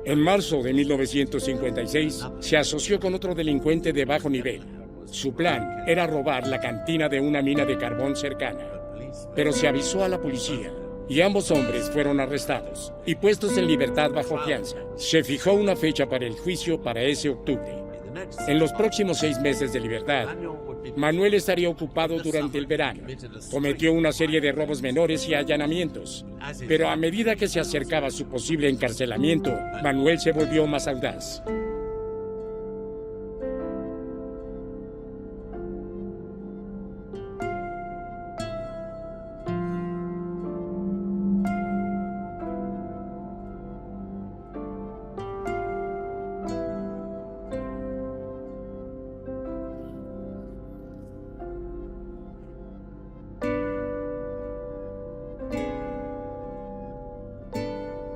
En marzo de 1956, se asoció con otro delincuente de bajo nivel. Su plan era robar la cantina de una mina de carbón cercana. Pero se avisó a la policía y ambos hombres fueron arrestados y puestos en libertad bajo fianza. Se fijó una fecha para el juicio para ese octubre. En los próximos 6 meses de libertad, Manuel estaría ocupado durante el verano. Cometió una serie de robos menores y allanamientos. Pero a medida que se acercaba su posible encarcelamiento, Manuel se volvió más audaz.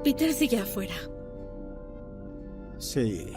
Peter sigue afuera. Sí.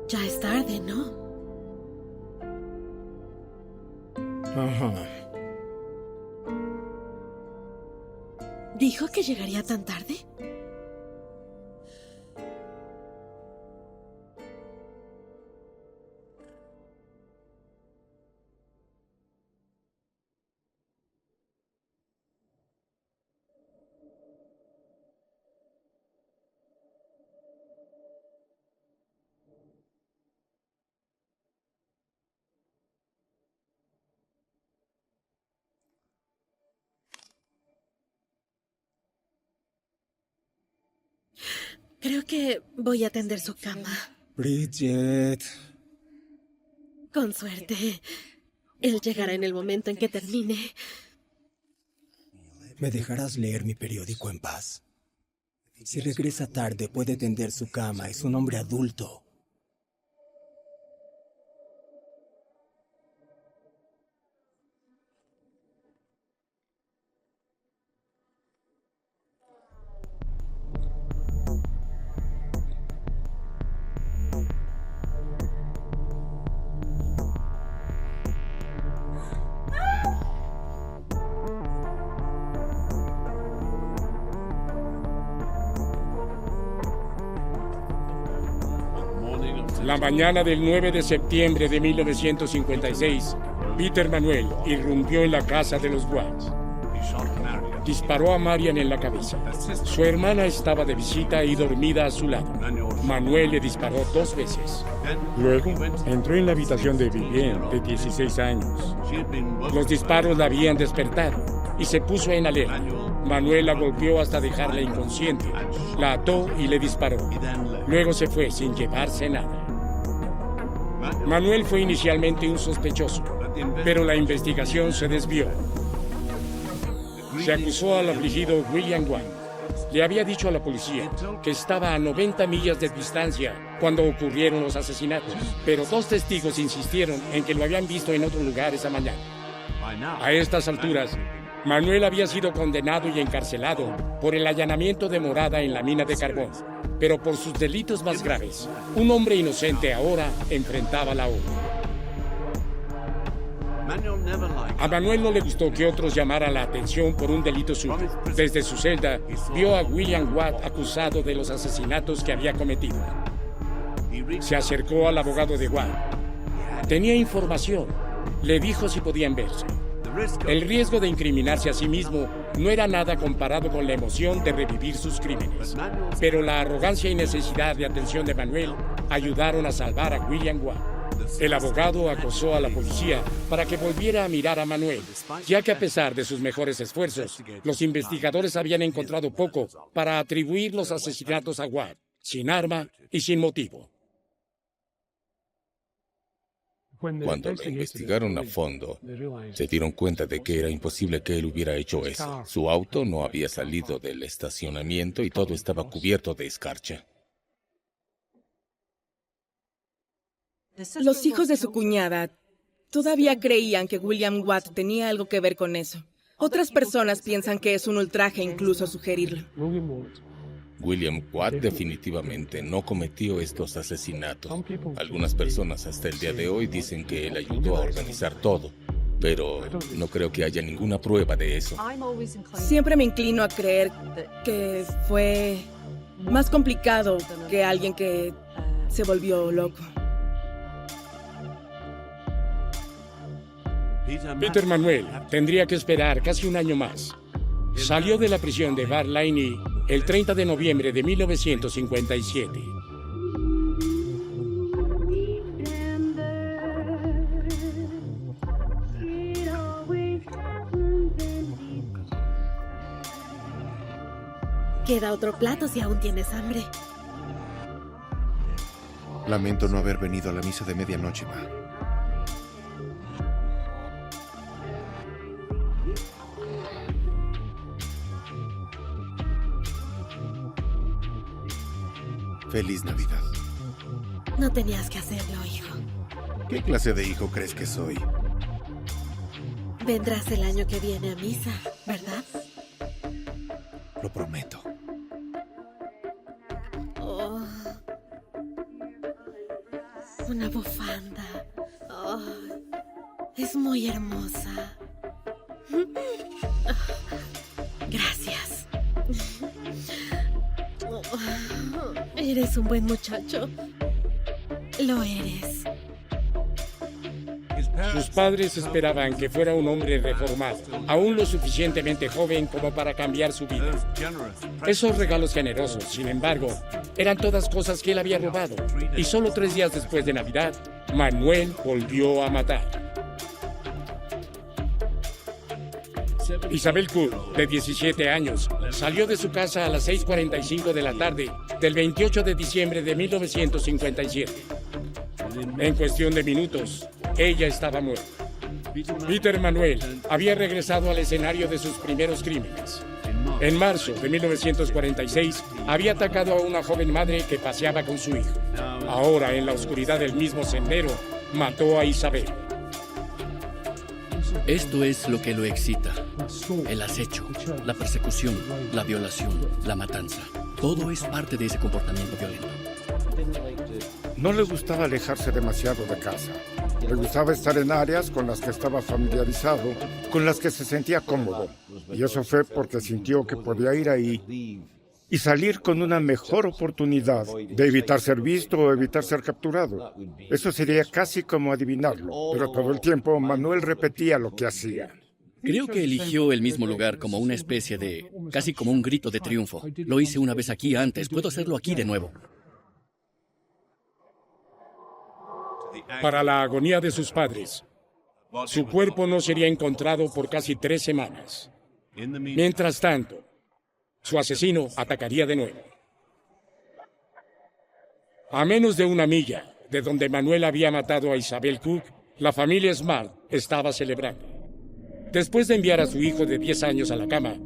Ya es tarde, ¿no? Ajá. ¿Dijo que llegaría tan tarde? Creo que voy a tender su cama. Bridget. Con suerte. Él llegará en el momento en que termine. ¿Me dejarás leer mi periódico en paz? Si regresa tarde, puede tender su cama. Es un hombre adulto. La mañana del 9 de septiembre de 1956, Peter Manuel irrumpió en la casa de los Watts. Disparó a Marian en la cabeza. Su hermana estaba de visita y dormida a su lado. Manuel le disparó 2 veces. Luego, entró en la habitación de Vivienne, de 16 años. Los disparos la habían despertado y se puso en alerta. Manuel la golpeó hasta dejarla inconsciente. La ató y le disparó. Luego se fue sin llevarse nada. Manuel fue inicialmente un sospechoso, pero la investigación se desvió. Se acusó al afligido William Watt. Le había dicho a la policía que estaba a 90 millas de distancia cuando ocurrieron los asesinatos, pero 2 testigos insistieron en que lo habían visto en otro lugar esa mañana. A estas alturas, Manuel había sido condenado y encarcelado por el allanamiento de morada en la mina de carbón, pero por sus delitos más graves, un hombre inocente ahora enfrentaba la horca. A Manuel no le gustó que otros llamaran la atención por un delito suyo. Desde su celda, vio a William Watt acusado de los asesinatos que había cometido. Se acercó al abogado de Watt. Tenía información. Le dijo si podían verse. El riesgo de incriminarse a sí mismo no era nada comparado con la emoción de revivir sus crímenes. Pero la arrogancia y necesidad de atención de Manuel ayudaron a salvar a William Watt. El abogado acosó a la policía para que volviera a mirar a Manuel, ya que a pesar de sus mejores esfuerzos, los investigadores habían encontrado poco para atribuir los asesinatos a Watt, sin arma y sin motivo. Cuando lo investigaron a fondo, se dieron cuenta de que era imposible que él hubiera hecho eso. Su auto no había salido del estacionamiento y todo estaba cubierto de escarcha. Los hijos de su cuñada todavía creían que William Watt tenía algo que ver con eso. Otras personas piensan que es un ultraje incluso sugerirlo. William Watt definitivamente no cometió estos asesinatos. Algunas personas hasta el día de hoy dicen que él ayudó a organizar todo, pero no creo que haya ninguna prueba de eso. Siempre me inclino a creer que fue más complicado que alguien que se volvió loco. Peter Manuel tendría que esperar casi un año más. Salió de la prisión de Bar Laney el 30 de noviembre de 1957. Queda otro plato si aún tienes hambre. Lamento no haber venido a la misa de medianoche, Ma. Feliz Navidad. No tenías que hacerlo, hijo. ¿Qué clase de hijo crees que soy? Vendrás el año que viene a misa, ¿verdad? Lo prometo. Oh. Una bufanda. Oh. Es muy hermosa. Gracias. Eres un buen muchacho. Lo eres. Sus padres esperaban que fuera un hombre reformado, aún lo suficientemente joven como para cambiar su vida. Esos regalos generosos, sin embargo, eran todas cosas que él había robado. Y solo 3 días después de Navidad, Manuel volvió a matar. Isabel Cook, de 17 años, salió de su casa a las 6:45 de la tarde del 28 de diciembre de 1957. En cuestión de minutos, ella estaba muerta. Peter Manuel había regresado al escenario de sus primeros crímenes. En marzo de 1946, había atacado a una joven madre que paseaba con su hijo. Ahora, en la oscuridad del mismo sendero, mató a Isabel. Esto es lo que lo excita. El acecho, la persecución, la violación, la matanza. Todo es parte de ese comportamiento violento. No le gustaba alejarse demasiado de casa. Le gustaba estar en áreas con las que estaba familiarizado, con las que se sentía cómodo. Y eso fue porque sintió que podía ir ahí y salir con una mejor oportunidad de evitar ser visto o evitar ser capturado. Eso sería casi como adivinarlo, pero todo el tiempo Manuel repetía lo que hacía. Creo que eligió el mismo lugar como una especie de... casi como un grito de triunfo. Lo hice una vez aquí antes, puedo hacerlo aquí de nuevo. Para la agonía de sus padres, su cuerpo no sería encontrado por casi 3 semanas. Mientras tanto, su asesino atacaría de nuevo. A menos de 1 milla de donde Manuel había matado a Isabel Cook, la familia Smart estaba celebrando. Después de enviar a su hijo de 10 años a la cama,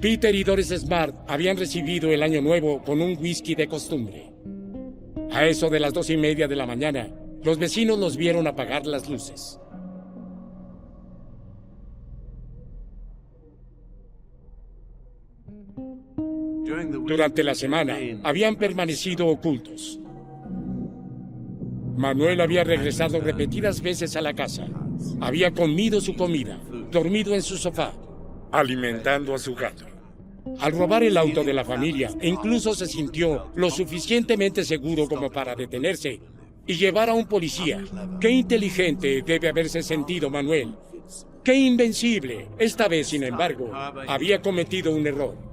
Peter y Doris Smart habían recibido el año nuevo con un whisky de costumbre. A eso de las 2:30 de la mañana, los vecinos los vieron apagar las luces. Durante la semana, habían permanecido ocultos. Manuel había regresado repetidas veces a la casa. Había comido su comida, dormido en su sofá, alimentando a su gato. Al robar el auto de la familia, incluso se sintió lo suficientemente seguro como para detenerse y llevar a un policía. ¡Qué inteligente debe haberse sentido Manuel! ¡Qué invencible! Esta vez, sin embargo, había cometido un error.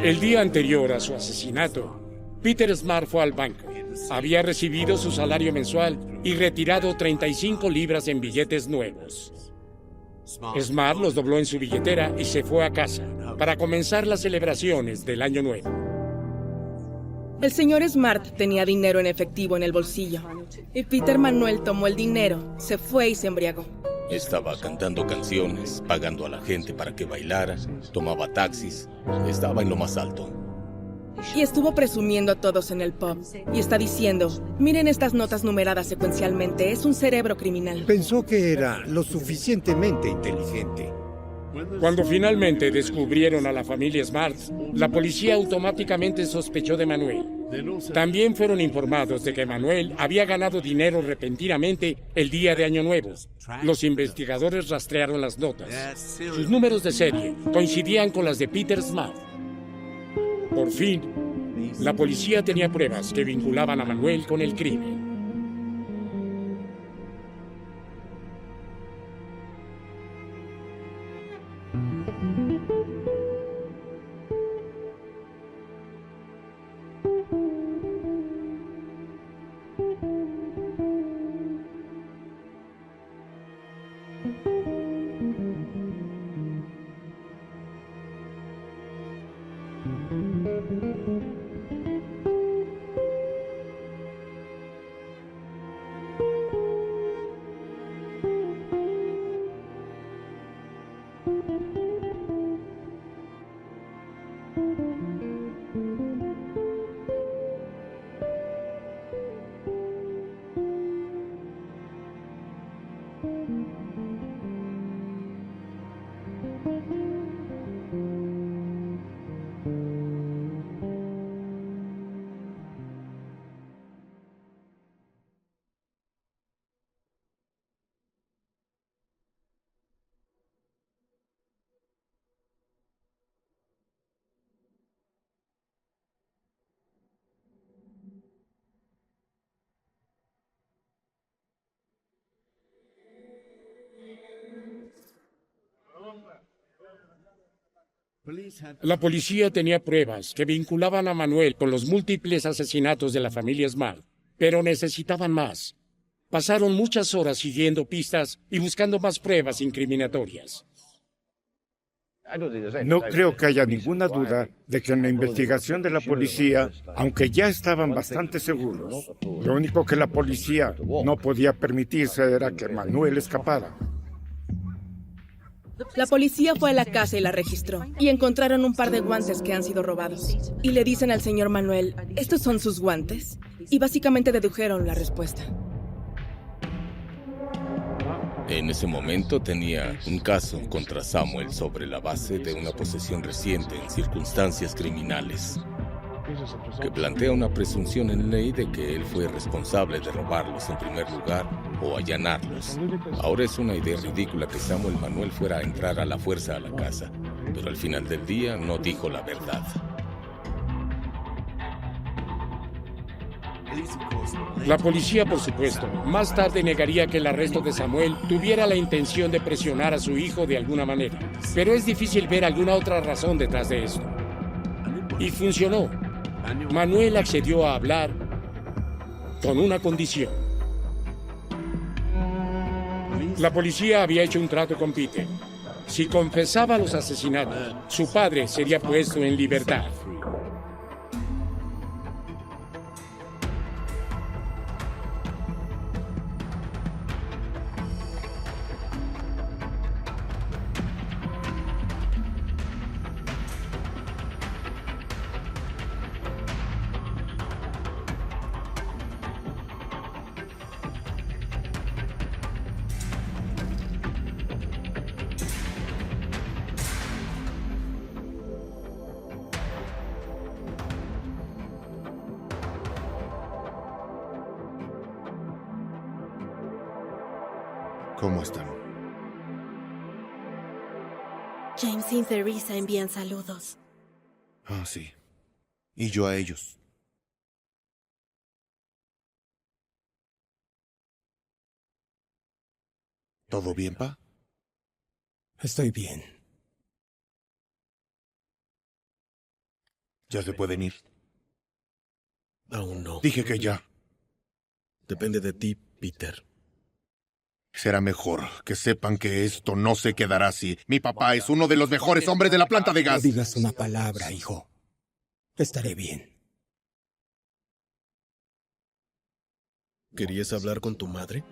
El día anterior a su asesinato, Peter Smart fue al banco. Había recibido su salario mensual y retirado 35 libras en billetes nuevos. Smart los dobló en su billetera y se fue a casa para comenzar las celebraciones del Año Nuevo. El señor Smart tenía dinero en efectivo en el bolsillo y Peter Manuel tomó el dinero, se fue y se embriagó. Estaba cantando canciones, pagando a la gente para que bailara, tomaba taxis, estaba en lo más alto. Y estuvo presumiendo a todos en el pub. Y está diciendo, miren estas notas numeradas secuencialmente, es un cerebro criminal. Pensó que era lo suficientemente inteligente. Cuando finalmente descubrieron a la familia Smart, la policía automáticamente sospechó de Manuel. También fueron informados de que Manuel había ganado dinero repentinamente el día de Año Nuevo. Los investigadores rastrearon las notas. Sus números de serie coincidían con las de Peter Smart. Por fin, La policía tenía pruebas que vinculaban a Manuel con el crimen. La policía tenía pruebas que vinculaban a Manuel con los múltiples asesinatos de la familia Smart, pero necesitaban más. Pasaron muchas horas siguiendo pistas y buscando más pruebas incriminatorias. No creo que haya ninguna duda de que en la investigación de la policía, aunque ya estaban bastante seguros, lo único que la policía no podía permitirse era que Manuel escapara. La policía fue a la casa y la registró. Y encontraron un par de guantes que han sido robados. Y le dicen al señor Manuel, ¿estos son sus guantes? Y básicamente dedujeron la respuesta. En ese momento tenía un caso contra Samuel sobre la base de una posesión reciente en circunstancias criminales, que plantea una presunción en ley de que él fue responsable de robarlos en primer lugar o allanarlos. Ahora es una idea ridícula que Samuel Manuel fuera a entrar a la fuerza a la casa, pero al final del día no dijo la verdad. La policía, por supuesto, más tarde negaría que el arresto de Samuel tuviera la intención de presionar a su hijo de alguna manera, pero es difícil ver alguna otra razón detrás de esto. Y funcionó. Manuel accedió a hablar con una condición. La policía había hecho un trato con Peter. Si confesaba los asesinatos, su padre sería puesto en libertad. ¿Cómo están? James y Theresa envían saludos. Ah, sí. Y yo a ellos. ¿Todo bien, pa? Estoy bien. ¿Ya se pueden ir? Aún no. Dije que ya. Depende de ti, Peter. Será mejor que sepan que esto no se quedará así. Mi papá es uno de los mejores hombres de la planta de gas. No digas una palabra, hijo. Estaré bien. ¿Querías hablar con tu madre?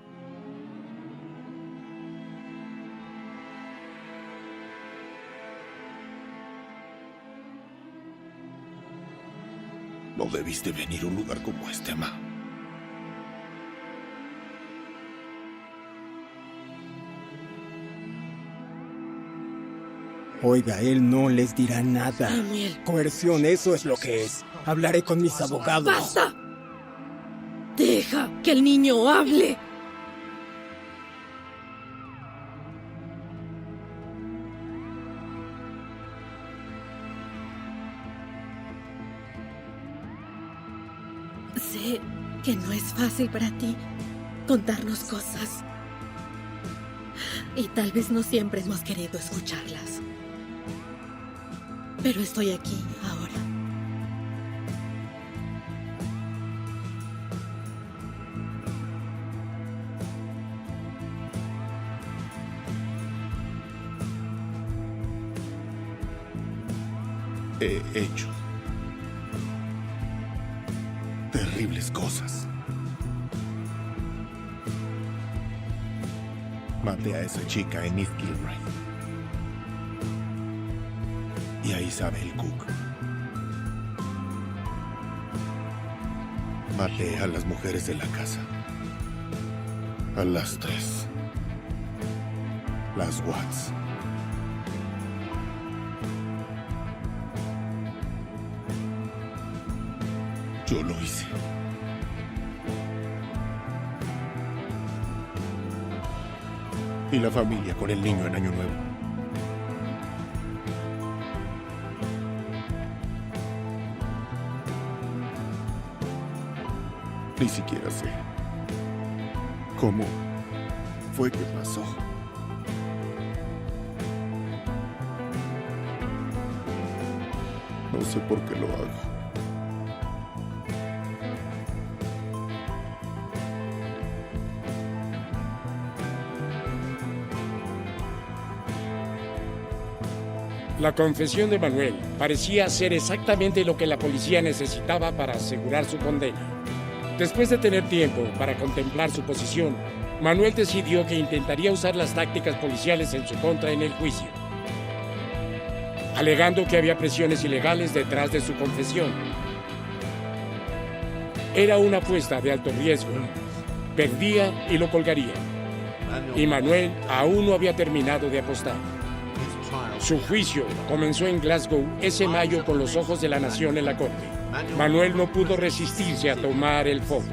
No debiste venir a un lugar como este, ma. Oiga, él no les dirá nada. Samuel. Coerción, eso es lo que es. Hablaré con mis abogados. ¡Basta! Deja que el niño hable. Sé que no es fácil para ti contarnos cosas. Y tal vez no siempre hemos querido escucharlas. Pero estoy aquí ahora. He hecho terribles cosas. Maté a esa chica en East Gilray. Y a Isabel Cook. Maté a las mujeres de la casa. A las 3. Las Watts. Yo lo hice. Y la familia con el niño en Año Nuevo. Ni siquiera sé cómo fue que pasó. No sé por qué lo hago. La confesión de Manuel parecía ser exactamente lo que la policía necesitaba para asegurar su condena. Después de tener tiempo para contemplar su posición, Manuel decidió que intentaría usar las tácticas policiales en su contra en el juicio, alegando que había presiones ilegales detrás de su confesión. Era una apuesta de alto riesgo. Perdía y lo colgaría. Y Manuel aún no había terminado de apostar. Su juicio comenzó en Glasgow ese mayo con los ojos de la nación en la corte. Manuel no pudo resistirse a tomar el fondo.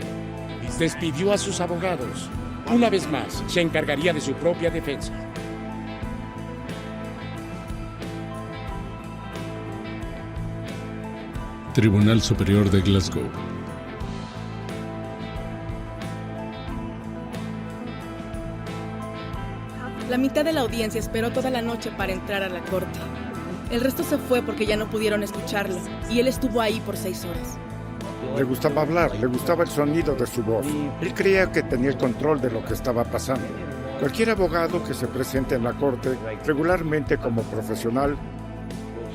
Despidió a sus abogados. Una vez más, se encargaría de su propia defensa. Tribunal Superior de Glasgow. La mitad de la audiencia esperó toda la noche para entrar a la corte. El resto se fue porque ya no pudieron escucharlo, y él estuvo ahí por 6 horas. Le gustaba hablar, le gustaba el sonido de su voz. Él creía que tenía el control de lo que estaba pasando. Cualquier abogado que se presente en la corte regularmente como profesional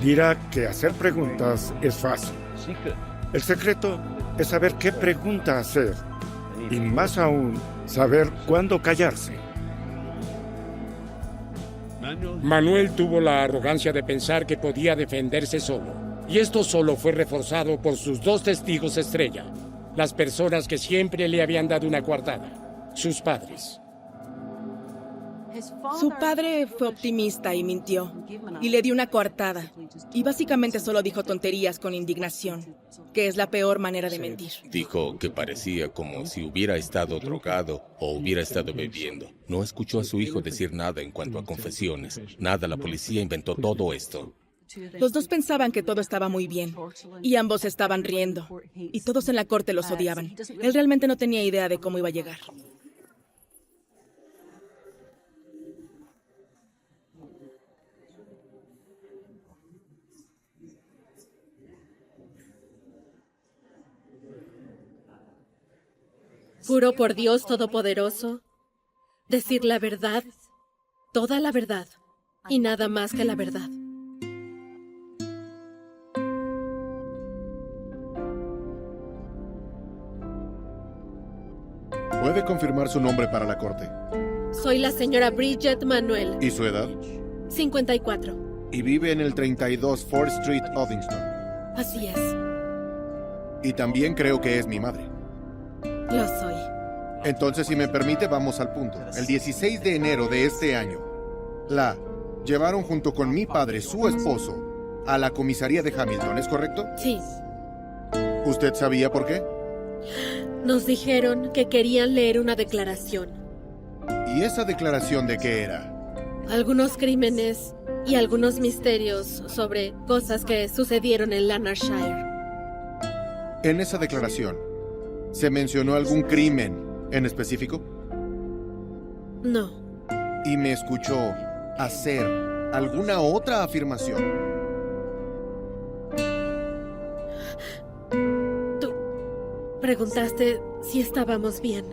dirá que hacer preguntas es fácil. El secreto es saber qué pregunta hacer, y más aún, saber cuándo callarse. Manuel tuvo la arrogancia de pensar que podía defenderse solo, y esto solo fue reforzado por sus 2 testigos estrella, las personas que siempre le habían dado una coartada, sus padres. Su padre fue optimista y mintió, y le dio una coartada, y básicamente solo dijo tonterías con indignación, que es la peor manera de mentir. Dijo que parecía como si hubiera estado drogado o hubiera estado bebiendo. No escuchó a su hijo decir nada en cuanto a confesiones. Nada, la policía inventó todo esto. Los 2 pensaban que todo estaba muy bien, y ambos estaban riendo, y todos en la corte los odiaban. Él realmente no tenía idea de cómo iba a llegar. Juro por Dios Todopoderoso, decir la verdad, toda la verdad, y nada más que la verdad. ¿Puede confirmar su nombre para la corte? Soy la señora Bridget Manuel. ¿Y su edad? 54. Y vive en el 32 4th Street, Uddingston. Así es. Y también creo que es mi madre. Lo soy. Entonces, si me permite, vamos al punto. El 16 de enero de este año, la llevaron junto con mi padre, su esposo, a la comisaría de Hamilton, ¿es correcto? Sí. ¿Usted sabía por qué? Nos dijeron que querían leer una declaración. ¿Y esa declaración de qué era? Algunos crímenes y algunos misterios sobre cosas que sucedieron en Lanarkshire. En esa declaración, ¿Se mencionó algún crimen en específico? No. ¿Y me escuchó hacer alguna otra afirmación? Tú preguntaste si estábamos bien.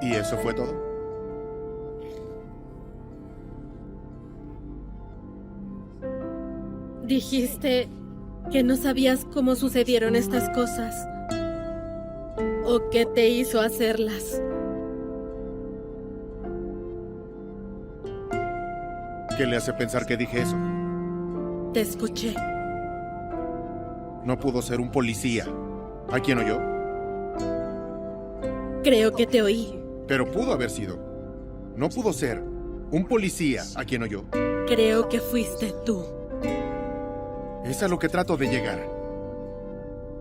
¿Y eso fue todo? Dijiste que no sabías cómo sucedieron estas cosas o qué te hizo hacerlas. ¿Qué le hace pensar que dije eso? Te escuché. No pudo ser un policía. ¿A quién oyó? Creo que te oí. Pero pudo haber sido. No pudo ser un policía a quien oyó. Creo que fuiste tú. Es a lo que trato de llegar.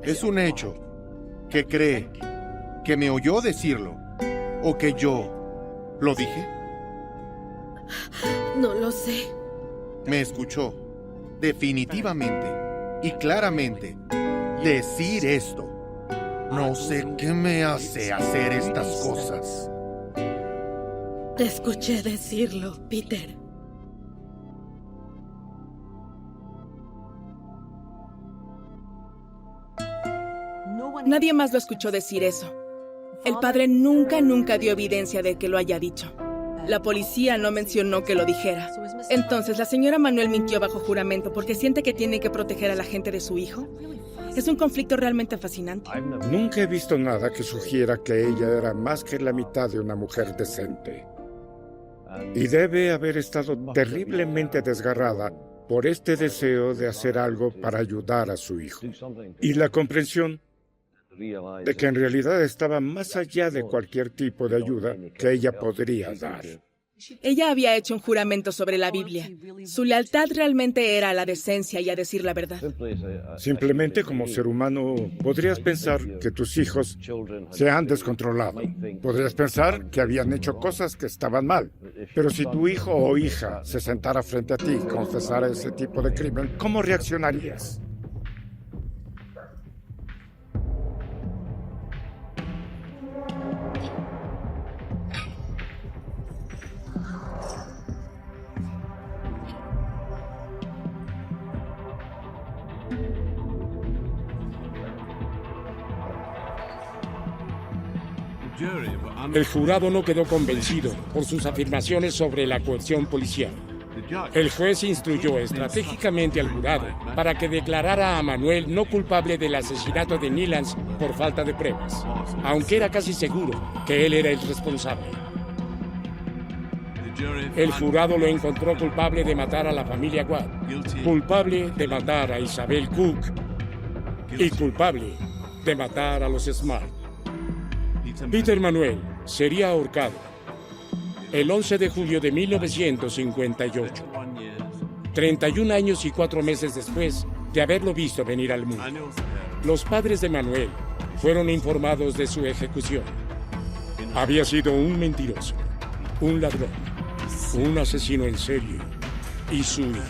Es un hecho que cree que me oyó decirlo o que yo lo dije. No lo sé. Me escuchó definitivamente y claramente decir esto. No sé qué me hace hacer estas cosas. Te escuché decirlo, Peter. Nadie más lo escuchó decir eso. El padre nunca dio evidencia de que lo haya dicho. La policía no mencionó que lo dijera. Entonces, ¿la señora Manuel mintió bajo juramento porque siente que tiene que proteger a la gente de su hijo? Es un conflicto realmente fascinante. Nunca he visto nada que sugiera que ella era más que la mitad de una mujer decente. Y debe haber estado terriblemente desgarrada por este deseo de hacer algo para ayudar a su hijo. Y la comprensión de que en realidad estaba más allá de cualquier tipo de ayuda que ella podría dar. Ella había hecho un juramento sobre la Biblia. Su lealtad realmente era a la decencia y a decir la verdad. Simplemente como ser humano, podrías pensar que tus hijos se han descontrolado. Podrías pensar que habían hecho cosas que estaban mal. Pero si tu hijo o hija se sentara frente a ti y confesara ese tipo de crimen, ¿cómo reaccionarías? El jurado no quedó convencido por sus afirmaciones sobre la coerción policial. El juez instruyó estratégicamente al jurado para que declarara a Manuel no culpable del asesinato de Nylans por falta de pruebas, aunque era casi seguro que él era el responsable. El jurado lo encontró culpable de matar a la familia Watt, culpable de matar a Isabel Cook y culpable de matar a los Smart. Peter Manuel sería ahorcado el 11 de julio de 1958, 31 años y 4 meses después de haberlo visto venir al mundo. Los padres de Manuel fueron informados de su ejecución. Había sido un mentiroso, un ladrón, un asesino en serie y su hijo.